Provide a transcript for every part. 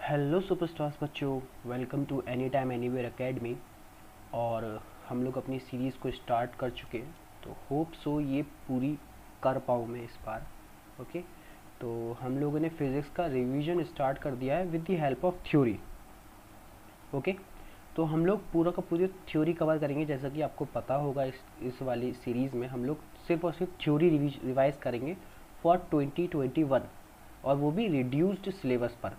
Hello superstars बच्चों, welcome to any time anywhere academy. और हम लोग अपनी सीरीज़ को स्टार्ट कर चुके हैं, तो होप सो ये पूरी कर पाऊँ मैं इस बार। ओके, तो हम लोगों ने फिज़िक्स का रिवीजन स्टार्ट कर दिया है with the help of theory. Okay, तो हम लोग पूरा का पूरी थ्योरी कवर करेंगे। जैसा कि आपको पता होगा, इस वाली सीरीज़ में हम लोग सिर्फ और सिर्फ थ्योरी रिवाइज करेंगे फॉर 2021, और वो भी रिड्यूस्ड सिलेबस पर।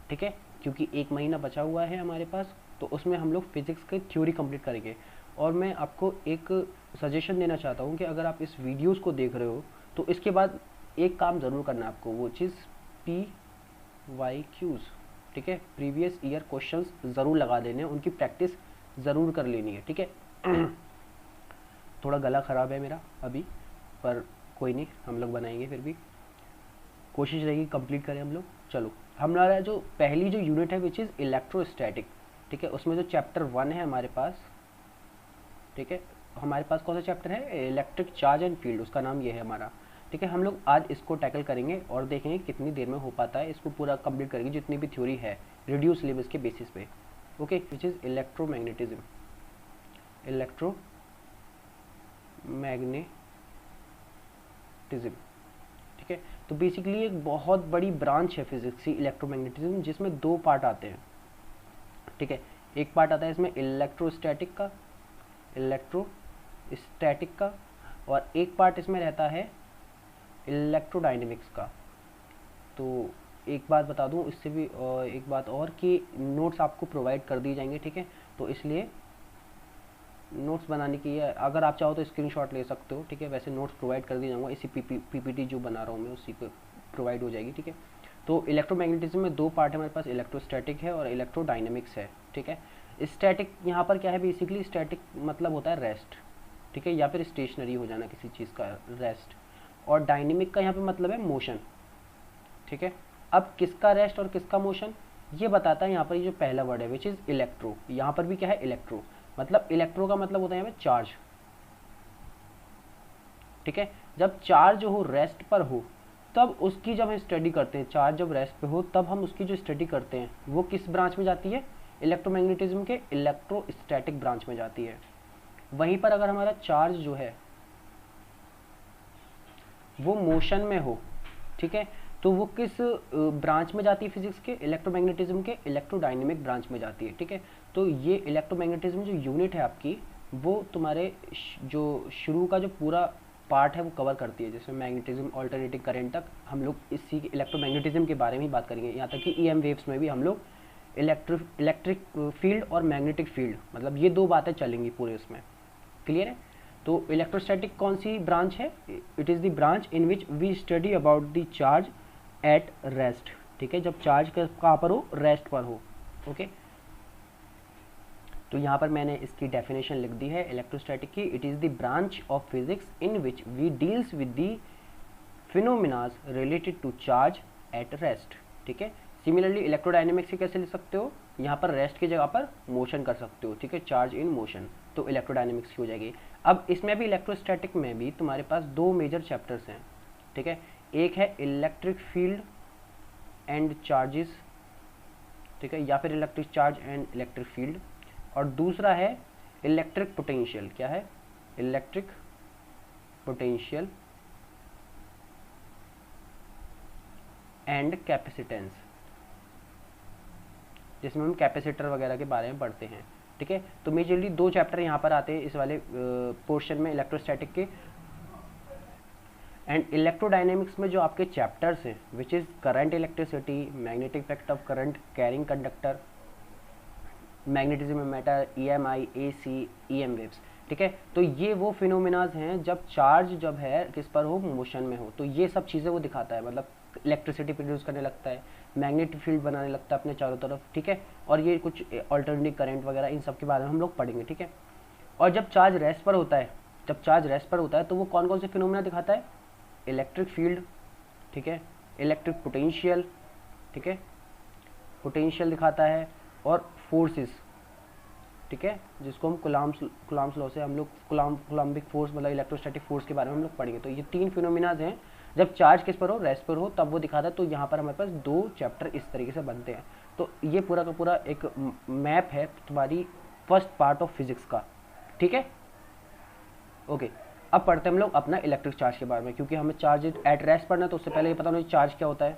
ठीक है, क्योंकि एक महीना बचा हुआ है हमारे पास, तो उसमें हम लोग फिज़िक्स की थ्योरी कंप्लीट करेंगे। और मैं आपको एक सजेशन देना चाहता हूँ कि अगर आप इस वीडियोस को देख रहे हो तो इसके बाद एक काम ज़रूर करना है आपको, वो चीज़ PYQs। ठीक है, प्रीवियस ईयर क्वेश्चंस ज़रूर लगा देने हैं, उनकी प्रैक्टिस ज़रूर कर लेनी है। ठीक है थोड़ा गला ख़राब है मेरा अभी, पर कोई नहीं, हम लोग बनाएंगे, फिर भी कोशिश रहेगी कंप्लीट करें हम लोग। चलो, हमारा जो पहली जो यूनिट है विच इज़ इलेक्ट्रोस्टैटिक। ठीक है, उसमें जो चैप्टर 1 है हमारे पास, ठीक है, हमारे पास कौन सा चैप्टर है? इलेक्ट्रिक चार्ज एंड फील्ड, उसका नाम ये है हमारा। ठीक है, हम लोग आज इसको टैकल करेंगे और देखेंगे कितनी देर में हो पाता है। इसको पूरा कंप्लीट करेंगे, जितनी भी थ्योरी है रिड्यूस सिलेबस के बेसिस पे। Okay, which is electromagnetism. Electromagnetism, ठीक है। तो बेसिकली एक बहुत बड़ी ब्रांच है फिजिक्स की इलेक्ट्रोमैग्नेटिज्म, जिसमें दो पार्ट आते हैं। ठीक है, एक पार्ट आता है इसमें इलेक्ट्रोस्टैटिक का, और एक पार्ट इसमें रहता है इलेक्ट्रोडायनेमिक्स का। तो एक बात बता दूं, इससे भी एक बात और, कि नोट्स आपको प्रोवाइड कर दिए जाएंगे। ठीक है, तो इसलिए नोट्स बनाने की है, अगर आप चाहो तो स्क्रीनशॉट ले सकते हो। ठीक है, वैसे नोट्स प्रोवाइड कर दिया जाऊँगा, इसी पीपीटी जो बना रहा हूँ मैं उसी पे प्रोवाइड हो जाएगी। ठीक है, तो इलेक्ट्रोमैग्नेटिज्म में दो पार्ट है हमारे पास, इलेक्ट्रोस्टैटिक है और इलेक्ट्रोडायनेमिक्स है। ठीक है, स्टैटिक यहाँ पर क्या है? बेसिकली स्टैटिक मतलब होता है रेस्ट। ठीक है, या फिर स्टेशनरी हो जाना किसी चीज़ का, रेस्ट। और डायनेमिक का यहाँ पे मतलब है मोशन। ठीक है, अब किसका रेस्ट और किसका मोशन ये बताता है यहाँ पर ये जो पहला वर्ड है विच इज़ इलेक्ट्रो। यहाँ पर भी क्या है? इलेक्ट्रो। मतलब इलेक्ट्रो का मतलब होता है यहाँ पे चार्ज। ठीक है, जब चार्ज हो, रेस्ट पर हो, तब उसकी जब हम स्टडी करते हैं, चार्ज जब रेस्ट पे हो तब हम उसकी जो स्टडी करते हैं वो किस ब्रांच में जाती है? इलेक्ट्रोमैग्नेटिज्म के इलेक्ट्रोस्टैटिक ब्रांच में जाती है। वहीं पर अगर हमारा चार्ज जो है वो मोशन में हो, ठीक है, तो वो किस ब्रांच में जाती है? फिजिक्स के इलेक्ट्रोमैग्नेटिज्म के इलेक्ट्रोडायनेमिक ब्रांच में जाती है। ठीक है, तो ये इलेक्ट्रोमैग्नेटिज्म जो यूनिट है आपकी, वो तुम्हारे जो शुरू का जो पूरा पार्ट है वो कवर करती है, जैसे मैग्नेटिज्म, ऑल्टरनेटिंग करंट तक हम लोग इसी इलेक्ट्रोमैग्नेटिज्म के बारे में ही बात करेंगे। यहाँ तक कि EM वेव्स में भी हम लोग इलेक्ट्रिक फील्ड और मैग्नेटिक फील्ड, मतलब ये दो बातें चलेंगी पूरे उसमें। क्लियर है? तो इलेक्ट्रोस्टैटिक कौन सी ब्रांच है? It is the branch in which we study about the charge at rest. ठीक है, जब चार्ज कहाँ पर हो? रेस्ट पर हो। ओके, तो यहाँ पर मैंने इसकी डेफिनेशन लिख दी है इलेक्ट्रोस्टैटिक की। It is the branch of physics in which we deals with the phenomenas related to charge at rest. ठीक है, सिमिलरली इलेक्ट्रोडायनेमिक्स से कैसे लिख सकते हो? यहाँ पर रेस्ट की जगह पर मोशन कर सकते हो। ठीक है, चार्ज इन मोशन, तो इलेक्ट्रोडायनेमिक्स की हो जाएगी। अब इसमें भी इलेक्ट्रोस्टैटिक में भी तुम्हारे पास दो मेजर चैप्टर्स हैं। ठीक है, एक है इलेक्ट्रिक फील्ड एंड चार्जेस, ठीक है, या फिर electric charge and electric field, और दूसरा है इलेक्ट्रिक पोटेंशियल। क्या है? इलेक्ट्रिक पोटेंशियल एंड कैपेसिटेंस, जिसमें हम कैपेसिटर वगैरह के बारे में पढ़ते हैं। ठीक है, तो मेजरली दो चैप्टर यहाँ पर आते हैं इस वाले पोर्शन में इलेक्ट्रोस्टैटिक के। एंड इलेक्ट्रोडायनेमिक्स में जो आपके चैप्टर्स हैं which is current, electricity, magnetic effect of current, carrying conductor, magnetism में matter, EMI, AC, EM waves. ठीक है, तो ये वो फिनोमिनाज हैं जब चार्ज जब है किस पर हो? मोशन में हो, तो ये सब चीज़ें वो दिखाता है। मतलब इलेक्ट्रिसिटी प्रोड्यूस करने लगता है, मैग्नेटिक फील्ड बनाने लगता है अपने चारों तरफ। ठीक है, और ये कुछ अल्टरनेटिव करंट वगैरह, इन सब के बारे में हम लोग पढ़ेंगे। ठीक है, और जब चार्ज रेस्ट पर होता है, तो वो कौन कौन से फिनोमिना दिखाता है? इलेक्ट्रिक फील्ड, ठीक है, इलेक्ट्रिक पोटेंशियल, ठीक है, पोटेंशियल दिखाता है, और फोर्सेस। ठीक है, जिसको हम कुलाम्स लॉ से हम लोग कुलाम्बिक फोर्स, मतलब इलेक्ट्रोस्टैटिक फोर्स के बारे में हम लोग पढ़ेंगे। तो ये तीन फिनोमिनाज हैं जब चार्ज किस पर हो, रेस्ट पर हो, तब वो दिखाता है। तो यहाँ पर हमारे पास 2 चैप्टर इस तरीके से बनते हैं। तो ये पूरा का पूरा एक मैप है तुम्हारी फर्स्ट पार्ट ऑफ फिजिक्स का, ठीक है। ओके, अब पढ़ते हैं हम लोग अपना इलेक्ट्रिक चार्ज के बारे में, क्योंकि हमें चार्ज एट रेस्ट पढ़ना है, तो उससे पहले ये पता होना चाहिए चार्ज क्या होता है।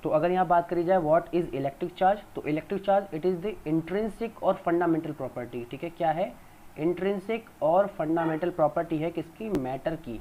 तो अगर यहाँ बात करी जाए व्हाट इज इलेक्ट्रिक चार्ज, तो electric charge it is the intrinsic और फंडामेंटल प्रॉपर्टी, ठीक है। क्या है? इंट्रिंसिक और फंडामेंटल प्रॉपर्टी है किसकी? मैटर की।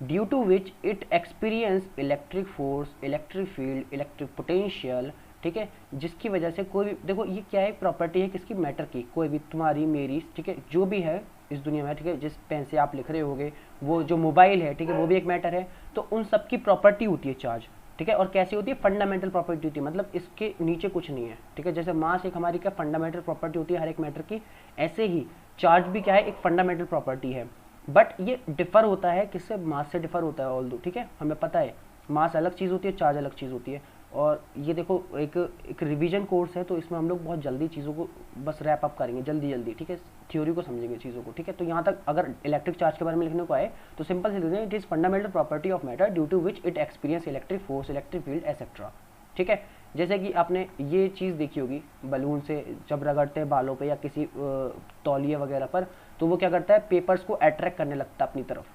Due to which it experience electric force, electric field, electric potential, ठीक है। जिसकी वजह से कोई भी, देखो ये क्या है, प्रॉपर्टी है किसकी? मैटर की। कोई भी, तुम्हारी मेरी, ठीक है, जो भी है इस दुनिया में, ठीक है, जिस पेन से आप लिख रहे होगे, वो जो मोबाइल है, ठीक है, वो भी एक मैटर है। तो उन सब की प्रॉपर्टी होती है चार्ज, ठीक है। और कैसी होती है? फंडामेंटल प्रॉपर्टी होती है, मतलब इसके नीचे कुछ नहीं है, ठीक है। जैसे मास एक हमारी क्या फंडामेंटल प्रॉपर्टी होती है हर एक मैटर की, ऐसे ही चार्ज भी क्या है? एक फंडामेंटल प्रॉपर्टी है। बट ये डिफर होता है किससे? मास से डिफर होता है ऑल दो, ठीक है, हमें पता है मास अलग चीज़ होती है, चार्ज अलग चीज़ होती है। और ये देखो एक रिवीजन कोर्स है, तो इसमें हम लोग बहुत जल्दी चीज़ों को बस रैप अप करेंगे, जल्दी जल्दी, ठीक है, थ्योरी को समझेंगे चीज़ों को, ठीक है। तो यहाँ तक अगर इलेक्ट्रिक चार्ज के बारे में लिखने को आए तो सिंपल से लिख दें, it is fundamental property of matter due to which it experience electric force, electric field etcetera, ठीक है। जैसे कि आपने ये चीज़ देखी होगी, बलून से जब रगड़ते हैं बालों पे या किसी तौलिए वगैरह पर, तो वो क्या करता है? पेपर्स को अट्रैक्ट करने लगता है अपनी तरफ,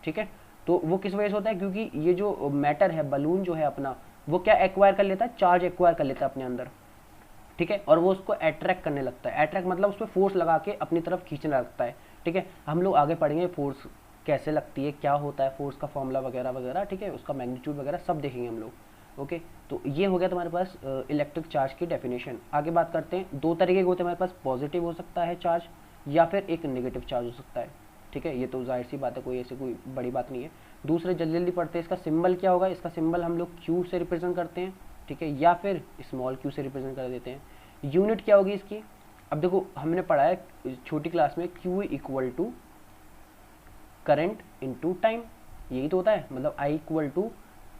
ठीक है। तो वो किस वजह से होता है? क्योंकि ये जो मैटर है, बलून जो है अपना, वो क्या एक्वायर कर लेता है? चार्ज एक्वायर कर लेता है अपने अंदर, ठीक है। और वो उसको अट्रैक्ट करने लगता है। अट्रैक्ट मतलब उस पर फोर्स लगा के अपनी तरफ खींचने लगता है, ठीक है। हम लोग आगे पढ़ेंगे फोर्स कैसे लगती है, क्या होता है फोर्स का फॉर्मूला वगैरह वगैरह, ठीक है, उसका मैग्नीट्यूड वगैरह सब देखेंगे हम लोग। ओके, तो ये हो गया तुम्हारे पास इलेक्ट्रिक चार्ज की डेफिनेशन। आगे बात करते हैं, 2 तरीके के होते हैं हमारे पास, पॉजिटिव हो सकता है चार्ज या फिर एक नेगेटिव चार्ज हो सकता है, ठीक है। ये तो जाहिर सी बात है, कोई ऐसी कोई बड़ी बात नहीं है। दूसरे जल्दी जल्दी पढ़ते हैं, इसका सिंबल क्या होगा? इसका सिंबल हम लोग क्यू से रिप्रेजेंट करते हैं, ठीक है, या फिर स्मॉल क्यू से रिप्रेजेंट कर देते हैं। यूनिट क्या होगी इसकी? अब देखो हमने पढ़ा है छोटी क्लास में, Q equal to current into time, यही तो होता है, मतलब I equal to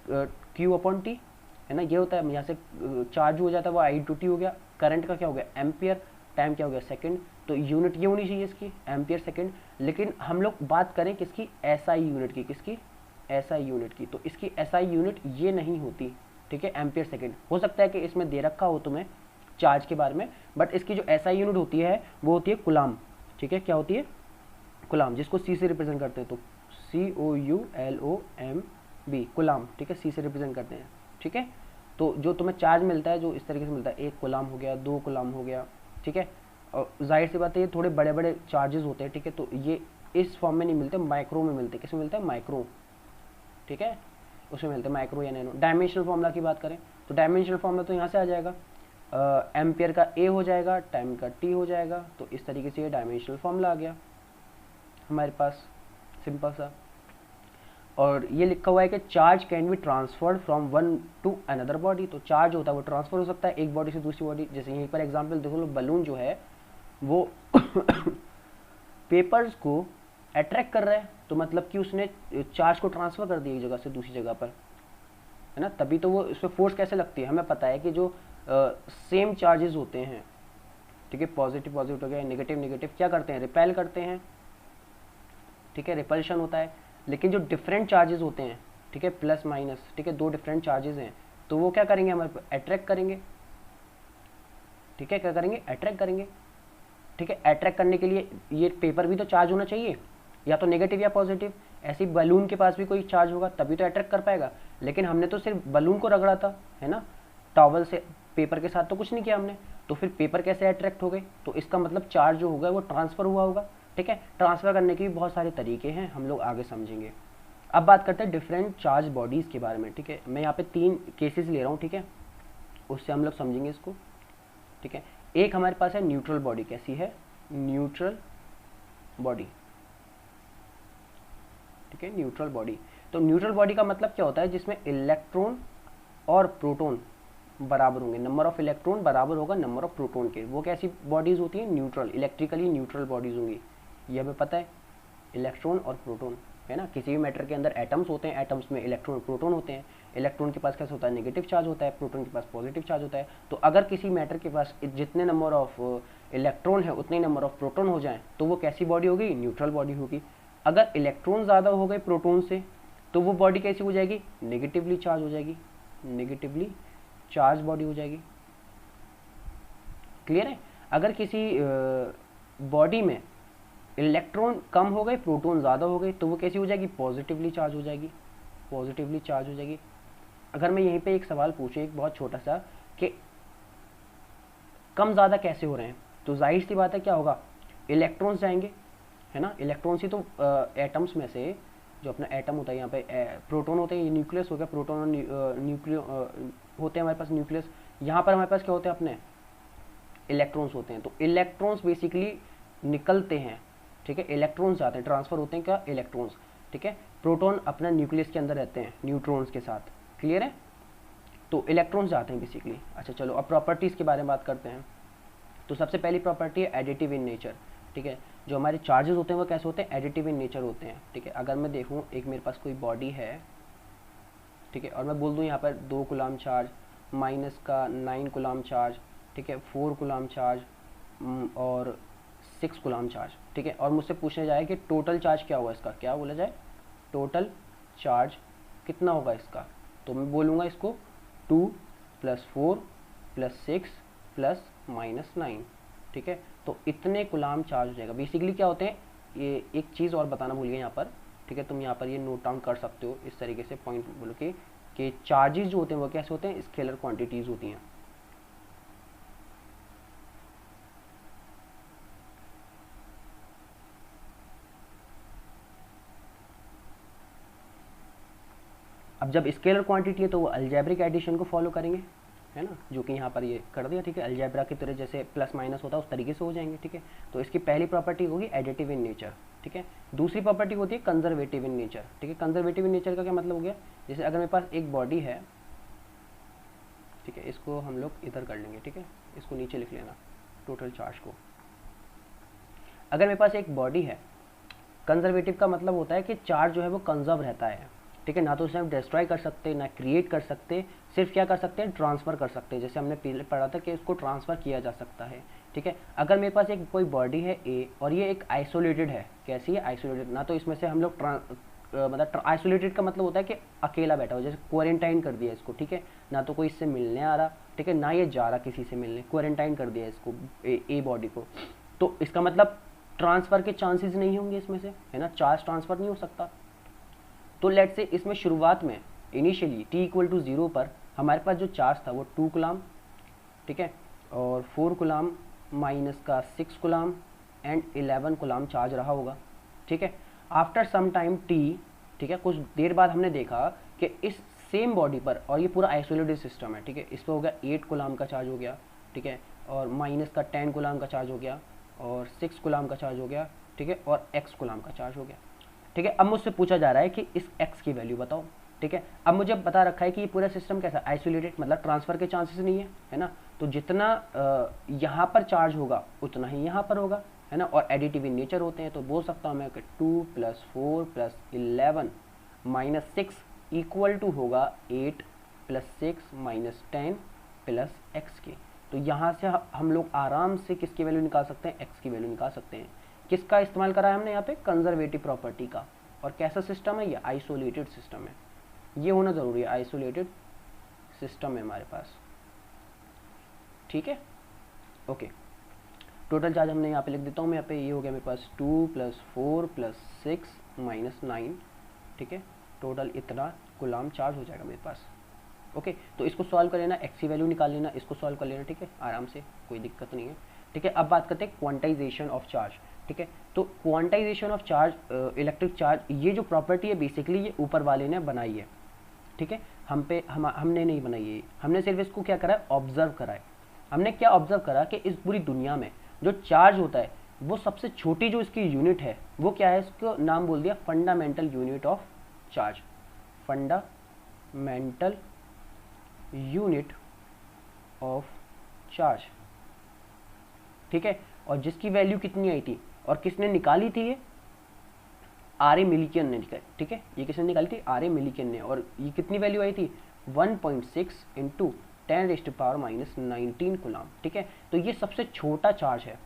Q upon T, है ना, ये होता है। यहाँ से चार्ज हो जाता है वो आई टू टी हो गया, करंट का क्या हो गया? एम्पियर, टाइम क्या हो गया? सेकंड। तो यूनिट ये होनी चाहिए इसकी, एम्पियर सेकंड। लेकिन हम लोग बात करें किसकी? एसआई यूनिट की। किसकी? एसआई यूनिट की। तो इसकी एसआई यूनिट ये नहीं होती, ठीक है, एम्पियर सेकंड। हो सकता है कि इसमें दे रखा हो तुम्हें चार्ज के बारे में, बट इसकी जो एसआई यूनिट होती है वो होती है कुलाम, ठीक है। क्या होती है? कुलाम, जिसको सी से रिप्रेजेंट करते हैं, तो COULOMB, कुलाम, ठीक है, सी से रिप्रेजेंट करते हैं, ठीक है। तो जो तुम्हें चार्ज मिलता है जो इस तरीके से मिलता है, 1 कुलाम हो गया, 2 कुलाम हो गया, ठीक है। और जाहिर सी बात है ये थोड़े बड़े बड़े चार्जेस होते हैं, ठीक है। तो ये इस फॉर्म में नहीं मिलते, माइक्रो में मिलते। किस में मिलते हैं? माइक्रो, ठीक है, उसमें मिलते हैं, माइक्रो या नैनो। डायमेंशनल फॉर्मूला की बात करें तो डायमेंशनल फॉर्मूला तो यहाँ से आ जाएगा, एम्पियर का ए हो जाएगा, टाइम का टी हो जाएगा। तो इस तरीके से ये डायमेंशनल फॉर्मूला आ गया हमारे पास, सिंपल सा। और ये लिखा हुआ है कि charge can be transferred from one two another body. तो चार्ज होता है वो ट्रांसफर हो सकता है एक बॉडी से दूसरी बॉडी। जैसे यहीं पर एग्जांपल देखो लो, बलून जो है वो पेपर्स को अट्रैक्ट कर रहा है, तो मतलब कि उसने चार्ज को ट्रांसफर कर दिया एक जगह से दूसरी जगह पर, है ना। तभी तो वो इसमें फोर्स कैसे लगती है, हमें पता है कि जो सेम चार्जेस होते हैं, ठीक है, पॉजिटिव पॉजिटिव हो गया, नेगेटिव नेगेटिव, क्या करते हैं? रिपेल करते हैं, ठीक है, रिपल्शन होता है। लेकिन जो डिफरेंट चार्जेस होते हैं, ठीक है, प्लस माइनस, ठीक है, 2 डिफरेंट चार्जेस हैं, तो वो क्या करेंगे? हमारे अट्रैक्ट करेंगे, ठीक है, क्या करेंगे? अट्रैक्ट करेंगे, ठीक है। अट्रैक्ट करने के लिए ये पेपर भी तो चार्ज होना चाहिए, या तो नेगेटिव या पॉजिटिव। ऐसी बलून के पास भी कोई चार्ज होगा तभी तो अट्रैक्ट कर पाएगा। लेकिन हमने तो सिर्फ बलून को रगड़ा था, है ना, टॉवल से, पेपर के साथ तो कुछ नहीं किया हमने, तो फिर पेपर कैसे अट्रैक्ट हो गए? तो इसका मतलब चार्ज जो होगा वो ट्रांसफर हुआ होगा, ठीक है। ट्रांसफर करने के भी बहुत सारे तरीके हैं, हम लोग आगे समझेंगे। अब बात करते हैं डिफरेंट चार्ज बॉडीज़ के बारे में, ठीक है। मैं यहाँ पे 3 केसेस ले रहा हूँ, ठीक है, उससे हम लोग समझेंगे इसको, ठीक है। एक हमारे पास है न्यूट्रल बॉडी। कैसी है? न्यूट्रल बॉडी, ठीक है, न्यूट्रल बॉडी। तो न्यूट्रल बॉडी का मतलब क्या होता है? जिसमें इलेक्ट्रॉन और प्रोटॉन बराबर होंगे, नंबर ऑफ इलेक्ट्रॉन बराबर होगा नंबर ऑफ प्रोटॉन के। वो कैसी बॉडीज होती हैं? न्यूट्रल, इलेक्ट्रिकली न्यूट्रल बॉडीज होंगी, ये हमें पता है। इलेक्ट्रॉन और प्रोटॉन, है ना, किसी भी मैटर के अंदर एटम्स होते हैं, एटम्स में इलेक्ट्रॉन और प्रोटॉन होते हैं। इलेक्ट्रॉन के पास कैसा होता है? नेगेटिव चार्ज होता है, प्रोटॉन के पास पॉजिटिव चार्ज होता है। तो अगर किसी मैटर के पास जितने नंबर ऑफ इलेक्ट्रॉन है उतने नंबर ऑफ प्रोटॉन हो जाए तो वो कैसी बॉडी होगी? न्यूट्रल बॉडी होगी। अगर इलेक्ट्रॉन ज़्यादा हो गए प्रोटॉन से तो वो बॉडी कैसी हो जाएगी, नेगेटिवली चार्ज हो जाएगी, नेगेटिवली चार्ज बॉडी हो जाएगी। क्लियर है। अगर किसी बॉडी में इलेक्ट्रॉन कम हो गए, प्रोटॉन ज़्यादा हो गए, तो वो कैसी हो जाएगी, पॉजिटिवली चार्ज हो जाएगी, पॉजिटिवली चार्ज हो जाएगी। अगर मैं यहीं पे एक सवाल पूछूं, एक बहुत छोटा सा, कि कम ज़्यादा कैसे हो रहे हैं, तो जाहिर सी बात है क्या होगा, इलेक्ट्रॉन्स जाएंगे, है ना। इलेक्ट्रॉन्स ही तो एटम्स में से, जो अपना एटम होता है यहाँ पे प्रोटॉन होते हैं, ये न्यूक्लियस हो गया, प्रोटॉन और न्यूक्लियो होते हैं हमारे पास न्यूक्लियस। यहाँ पर हमारे पास क्या होते हैं, अपने इलेक्ट्रॉन्स होते हैं। तो इलेक्ट्रॉन्स बेसिकली निकलते हैं, ठीक है, इलेक्ट्रॉन्स जाते हैं, ट्रांसफर होते हैं क्या, इलेक्ट्रॉन्स, ठीक है। प्रोटॉन अपना न्यूक्लियस के अंदर रहते हैं न्यूट्रॉन्स के साथ। क्लियर है। तो इलेक्ट्रॉन्स जाते हैं बेसिकली। अच्छा चलो अब प्रॉपर्टीज़ के बारे में बात करते हैं। तो सबसे पहली प्रॉपर्टी है एडिटिव इन नेचर, ठीक है। जो हमारे चार्जेस होते हैं वो कैसे होते हैं, एडिटिव इन नेचर होते हैं, ठीक है। अगर मैं देखूँ, एक मेरे पास कोई बॉडी है, ठीक है, और मैं बोल दूँ यहाँ पर 2 कूलम चार्ज, माइनस का 9 कूलम चार्ज, ठीक है, 4 कूलम चार्ज और 6 कूलम चार्ज, ठीक है। और मुझसे पूछने जाए कि टोटल चार्ज क्या हुआ इसका, क्या बोला जाए, टोटल चार्ज कितना होगा इसका, तो मैं बोलूँगा इसको 2 + 4 + 6 + -9, ठीक है। तो इतने कूलम चार्ज हो जाएगा। बेसिकली क्या होते हैं, ये एक चीज़ और बताना भूल गया यहाँ पर, ठीक है, तुम यहाँ पर ये नोट डाउन कर सकते हो इस तरीके से, पॉइंट बोलो कि चार्जेस जो होते हैं वो कैसे होते हैं, स्केलर क्वांटिटीज़ होती हैं। अब जब स्केलर क्वांटिटी है तो वो अलजेब्रिक एडिशन को फॉलो करेंगे, है ना, जो कि यहाँ पर ये कर दिया, ठीक है। अलजेब्रा की तरह जैसे प्लस माइनस होता है उस तरीके से हो जाएंगे, ठीक है। तो इसकी पहली प्रॉपर्टी होगी एडिटिव इन नेचर, ठीक है। दूसरी प्रॉपर्टी होती है कंजर्वेटिव इन नेचर, ठीक है। कंजर्वेटिव इन नेचर का क्या मतलब हो गया, जैसे अगर मेरे पास एक बॉडी है, ठीक है, इसको हम लोग इधर कर लेंगे, ठीक है, इसको नीचे लिख लेना टोटल चार्ज को। अगर मेरे पास एक बॉडी है, कंजर्वेटिव का मतलब होता है कि चार्ज जो है वो कंजर्व रहता है, ठीक है, ना तो उसे हम डिस्ट्रॉय कर सकते, ना क्रिएट कर सकते, सिर्फ क्या कर सकते हैं, ट्रांसफ़र कर सकते हैं। जैसे हमने पहले पढ़ा था कि इसको ट्रांसफ़र किया जा सकता है, ठीक है। अगर मेरे पास एक कोई बॉडी है ए और ये एक आइसोलेटेड है, कैसी है, आइसोलेटेड, ना तो इसमें से हम लोग मतलब आइसोलेटेड का मतलब होता है कि अकेला बैठा हो, जैसे क्वारंटाइन कर दिया इसको, ठीक है, ना तो कोई इससे मिलने आ रहा, ठीक है, ना ये जा रहा किसी से मिलने, क्वारंटाइन कर दिया इसको ए बॉडी को। तो इसका मतलब ट्रांसफ़र के चांसेस नहीं होंगे इसमें से, है ना, चार्ज ट्रांसफ़र नहीं हो सकता। तो लेट से इसमें शुरुआत में इनिशियली t = 0 पर हमारे पास जो चार्ज था वो 2 कूलम, ठीक है, और 4 कूलम माइनस का 6 कूलम एंड 11 कूलम चार्ज रहा होगा, ठीक है। आफ्टर सम टाइम t, ठीक है, कुछ देर बाद हमने देखा कि इस सेम बॉडी पर, और ये पूरा आइसोलेटेड सिस्टम है, ठीक है, इस पर हो गया 8 कूलम का चार्ज हो गया, ठीक है, और माइनस का 10 कूलम का चार्ज हो गया, और 6 कूलम का चार्ज हो गया, ठीक है, और x कूलम का चार्ज हो गया, ठीक है। अब मुझसे पूछा जा रहा है कि इस x की वैल्यू बताओ, ठीक है। अब मुझे बता रखा है कि ये पूरा सिस्टम कैसा, आइसोलेटेड, मतलब ट्रांसफ़र के चांसेस नहीं है, है ना। तो जितना यहाँ पर चार्ज होगा उतना ही यहाँ पर होगा, है ना। और एडिटिव इन नेचर होते हैं, तो बोल सकता हूँ मैं कि 2 + 4 + 11 - 6 = होगा 8 + 6 - 10 + x के। तो यहाँ से हम लोग आराम से किसकी वैल्यू निकाल सकते हैं, x की वैल्यू निकाल सकते हैं। किसका इस्तेमाल करा है हमने यहाँ पे, कंजर्वेटिव प्रॉपर्टी का। और कैसा सिस्टम है ये, आइसोलेटेड सिस्टम है, ये होना ज़रूरी है, आइसोलेटेड सिस्टम है हमारे पास, ठीक है, ओके। टोटल चार्ज हमने यहाँ पे लिख देता हूँ मैं, यहाँ पे ये हो गया मेरे पास 2 + 4 + 6 - 9, ठीक है, टोटल इतना कूलम चार्ज हो जाएगा मेरे पास, ओके। तो इसको सॉल्व कर लेना, x की वैल्यू निकाल लेना, इसको सॉल्व कर लेना, ठीक है, आराम से, कोई दिक्कत नहीं है, ठीक है। अब बात करते हैं क्वांटाइजेशन ऑफ चार्ज, ठीक है। तो quantization of charge, electric charge, ये जो प्रॉपर्टी है बेसिकली ये ऊपर वाले ने बनाई है, ठीक है, हमने नहीं बनाई है, हमने सिर्फ इसको क्या करा है, ऑब्जर्व करा है। हमने क्या ऑब्जर्व करा कि इस पूरी दुनिया में जो चार्ज होता है वो सबसे छोटी जो इसकी यूनिट है वो क्या है, इसको नाम बोल दिया fundamental unit of charge, fundamental unit of charge, ठीक है। और जिसकी वैल्यू कितनी आई थी और किसने निकाली थी, ये आर.ए. मिलिकियन ने निकाली, ठीक है, ये किसने निकाली थी, आर.ए. मिलिकियन ने। और ये कितनी वैल्यू आई थी, 1.6 × 10⁻⁻19 कूलम, ठीक है। तो ये सबसे छोटा चार्ज है।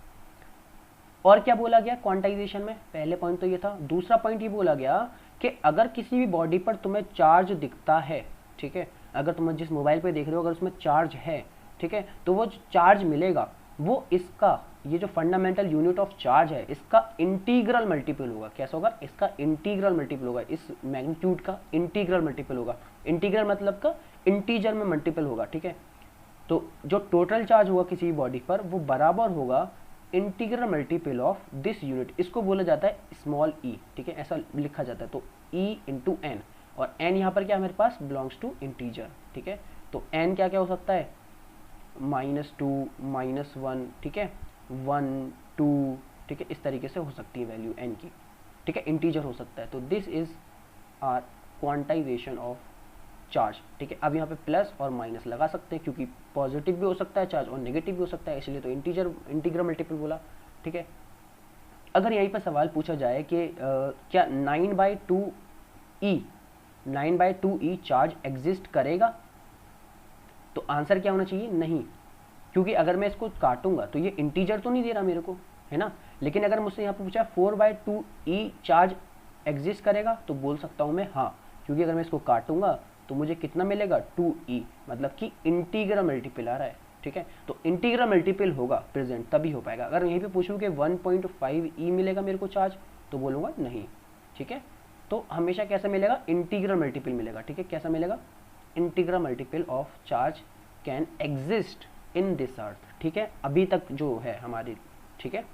और क्या बोला गया क्वांटाइजेशन में, पहले पॉइंट तो ये था। दूसरा पॉइंट ये बोला गया कि अगर किसी भी बॉडी पर तुम्हें चार्ज दिखता है, ठीक है, अगर तुम जिस मोबाइल पे देख रहे हो अगर उसमें चार्ज है, ठीक है, तो वो चार्ज मिलेगा वो इसका, ये जो फंडामेंटल यूनिट ऑफ चार्ज है इसका इंटीग्रल मल्टीपल होगा। कैसा होगा? इसका इंटीग्रल मल्टीपल होगा, इस मैग्नीट्यूड का इंटीग्रल मल्टीपल होगा। इंटीग्रल मतलब का इंटीजर में मल्टीपल होगा, ठीक है। तो जो टोटल चार्ज होगा किसी भी बॉडी पर वो बराबर होगा integral multiple of this unit, इसको बोला जाता है स्मॉल ई, ठीक है, ऐसा लिखा जाता है। तो ई इंटू एन, और एन यहाँ पर क्या हमारे पास बिलोंग्स टू इंटीजर, ठीक है। तो एन क्या क्या हो सकता है? -2, -1, ठीक है, 1, 2, ठीक है, इस तरीके से हो सकती है वैल्यू एन की, ठीक है, इंटीजर हो सकता है। तो this is our quantisation of charge, ठीक है। अब यहाँ पे प्लस और माइनस लगा सकते हैं क्योंकि पॉजिटिव भी हो सकता है चार्ज और नेगेटिव भी हो सकता है, इसलिए तो इंटीग्रल मल्टीपल बोला, ठीक है। अगर यहीं पर सवाल पूछा जाए कि क्या 9/2e चार्ज एग्जिस्ट करेगा, तो आंसर क्या होना चाहिए? नहीं, क्योंकि अगर मैं इसको काटूंगा तो ये इंटीजर तो नहीं दे रहा मेरे को, है ना। लेकिन अगर मुझसे यहाँ पे पूछा 4/2e चार्ज एग्जिस्ट करेगा तो बोल सकता हूँ मैं हाँ, क्योंकि अगर मैं इसको काटूंगा तो मुझे कितना मिलेगा? 2e, मतलब कि इंटीग्रल मल्टीपल आ रहा है, ठीक है। तो इंटीग्रल मल्टीपल होगा प्रेजेंट तभी हो पाएगा। अगर यहीं पे पूछूं कि 1.5e मिलेगा मेरे को चार्ज तो बोलूँगा नहीं, ठीक है। तो हमेशा कैसा मिलेगा? इंटीग्रल मल्टीपल मिलेगा, ठीक है। कैसा मिलेगा? Integral multiple of charge can exist in this earth, ठीक है। अभी तक जो है हमारी, ठीक है,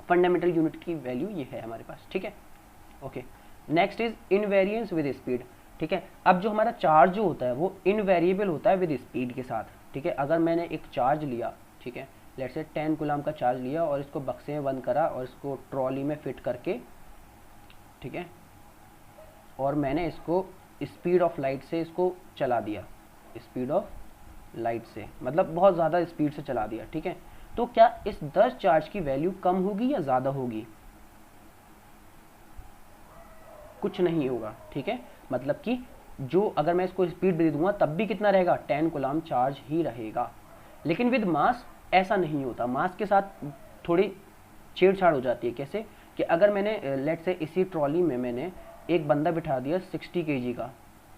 फंडामेंटल यूनिट की वैल्यू ये है हमारे पास, ठीक है। Okay, next is invariance with speed, ठीक है। अब जो हमारा चार्ज जो होता है वो इनवेरिएबल होता है विद स्पीड के साथ, ठीक है। अगर मैंने एक चार्ज लिया, ठीक है, लेट्स से 10 कूलम का चार्ज लिया और इसको बक्से में बंद करा और इसको ट्रॉली में फिट करके, ठीक है, और मैंने इसको स्पीड ऑफ लाइट से इसको चला दिया, स्पीड ऑफ लाइट से मतलब बहुत ज़्यादा स्पीड से चला दिया, ठीक है। तो क्या इस 10 चार्ज की वैल्यू कम होगी या ज़्यादा होगी? कुछ नहीं होगा, ठीक है। मतलब कि जो अगर मैं इसको स्पीड दे दूंगा तब भी कितना रहेगा? 10 कूलम चार्ज ही रहेगा। लेकिन विद मास ऐसा नहीं होता, मास के साथ थोड़ी छेड़छाड़ हो जाती है। कैसे? कि अगर मैंने लेट से इसी ट्रॉली में मैंने एक बंदा बिठा दिया 60 kg का,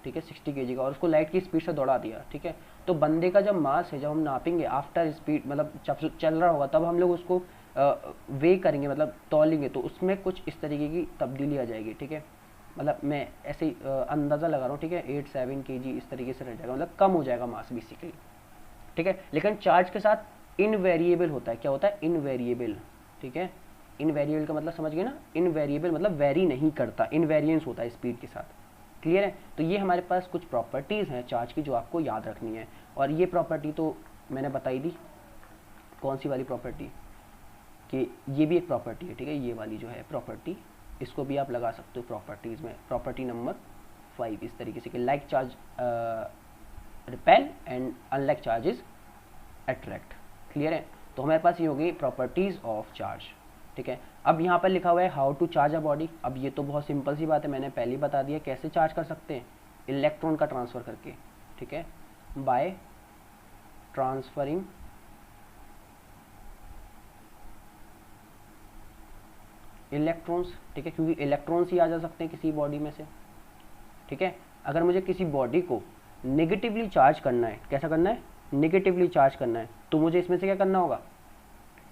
ठीक है, 60 kg का, और उसको लाइट की स्पीड से दौड़ा दिया, ठीक है। तो बंदे का जब मास है, जब हम नापेंगे आफ्टर स्पीड, मतलब जब चल रहा होगा तब हम लोग उसको वे करेंगे, मतलब तौलेंगे, तो उसमें कुछ इस तरीके की तब्दीली आ जाएगी, ठीक है। मतलब मैं ऐसे ही अंदाज़ा लगा रहा हूँ, ठीक है, 8-7 kg इस तरीके से रह जाएगा, मतलब कम हो जाएगा मास बेसिकली, ठीक है। लेकिन चार्ज के साथ इनवेरिएबल होता है। क्या होता है? इनवेरिएबल, ठीक है। इनवेरिएबल का मतलब समझ गए ना? इनवेरिएबल मतलब वेरी नहीं करता, इनवेरिएंस होता है स्पीड के साथ। क्लियर है? तो ये हमारे पास कुछ प्रॉपर्टीज़ हैं चार्ज की जो आपको याद रखनी है, और ये प्रॉपर्टी तो मैंने बताई दी। कौन सी वाली प्रॉपर्टी? कि ये भी एक प्रॉपर्टी है, ठीक है, ये वाली जो है प्रॉपर्टी, इसको भी आप लगा सकते हो प्रॉपर्टीज़ में। प्रॉपर्टी नंबर 5 इस तरीके से कि like charge repel and unlike charges attract. Clear है? तो हमारे पास ये हो गई प्रॉपर्टीज़ ऑफ चार्ज, ठीक है। अब यहाँ पर लिखा हुआ है how to charge a body. अब ये तो बहुत सिंपल सी बात है, मैंने पहले ही बता दिया कैसे चार्ज कर सकते हैं, इलेक्ट्रॉन का ट्रांसफ़र करके, ठीक है, बाय ट्रांसफरिंग इलेक्ट्रॉन्स, ठीक है, क्योंकि इलेक्ट्रॉन्स ही आ जा सकते हैं किसी बॉडी में से, ठीक है। अगर मुझे किसी बॉडी को नेगेटिवली चार्ज करना है, कैसा करना है? नेगेटिवली चार्ज करना है, तो मुझे इसमें से क्या करना होगा?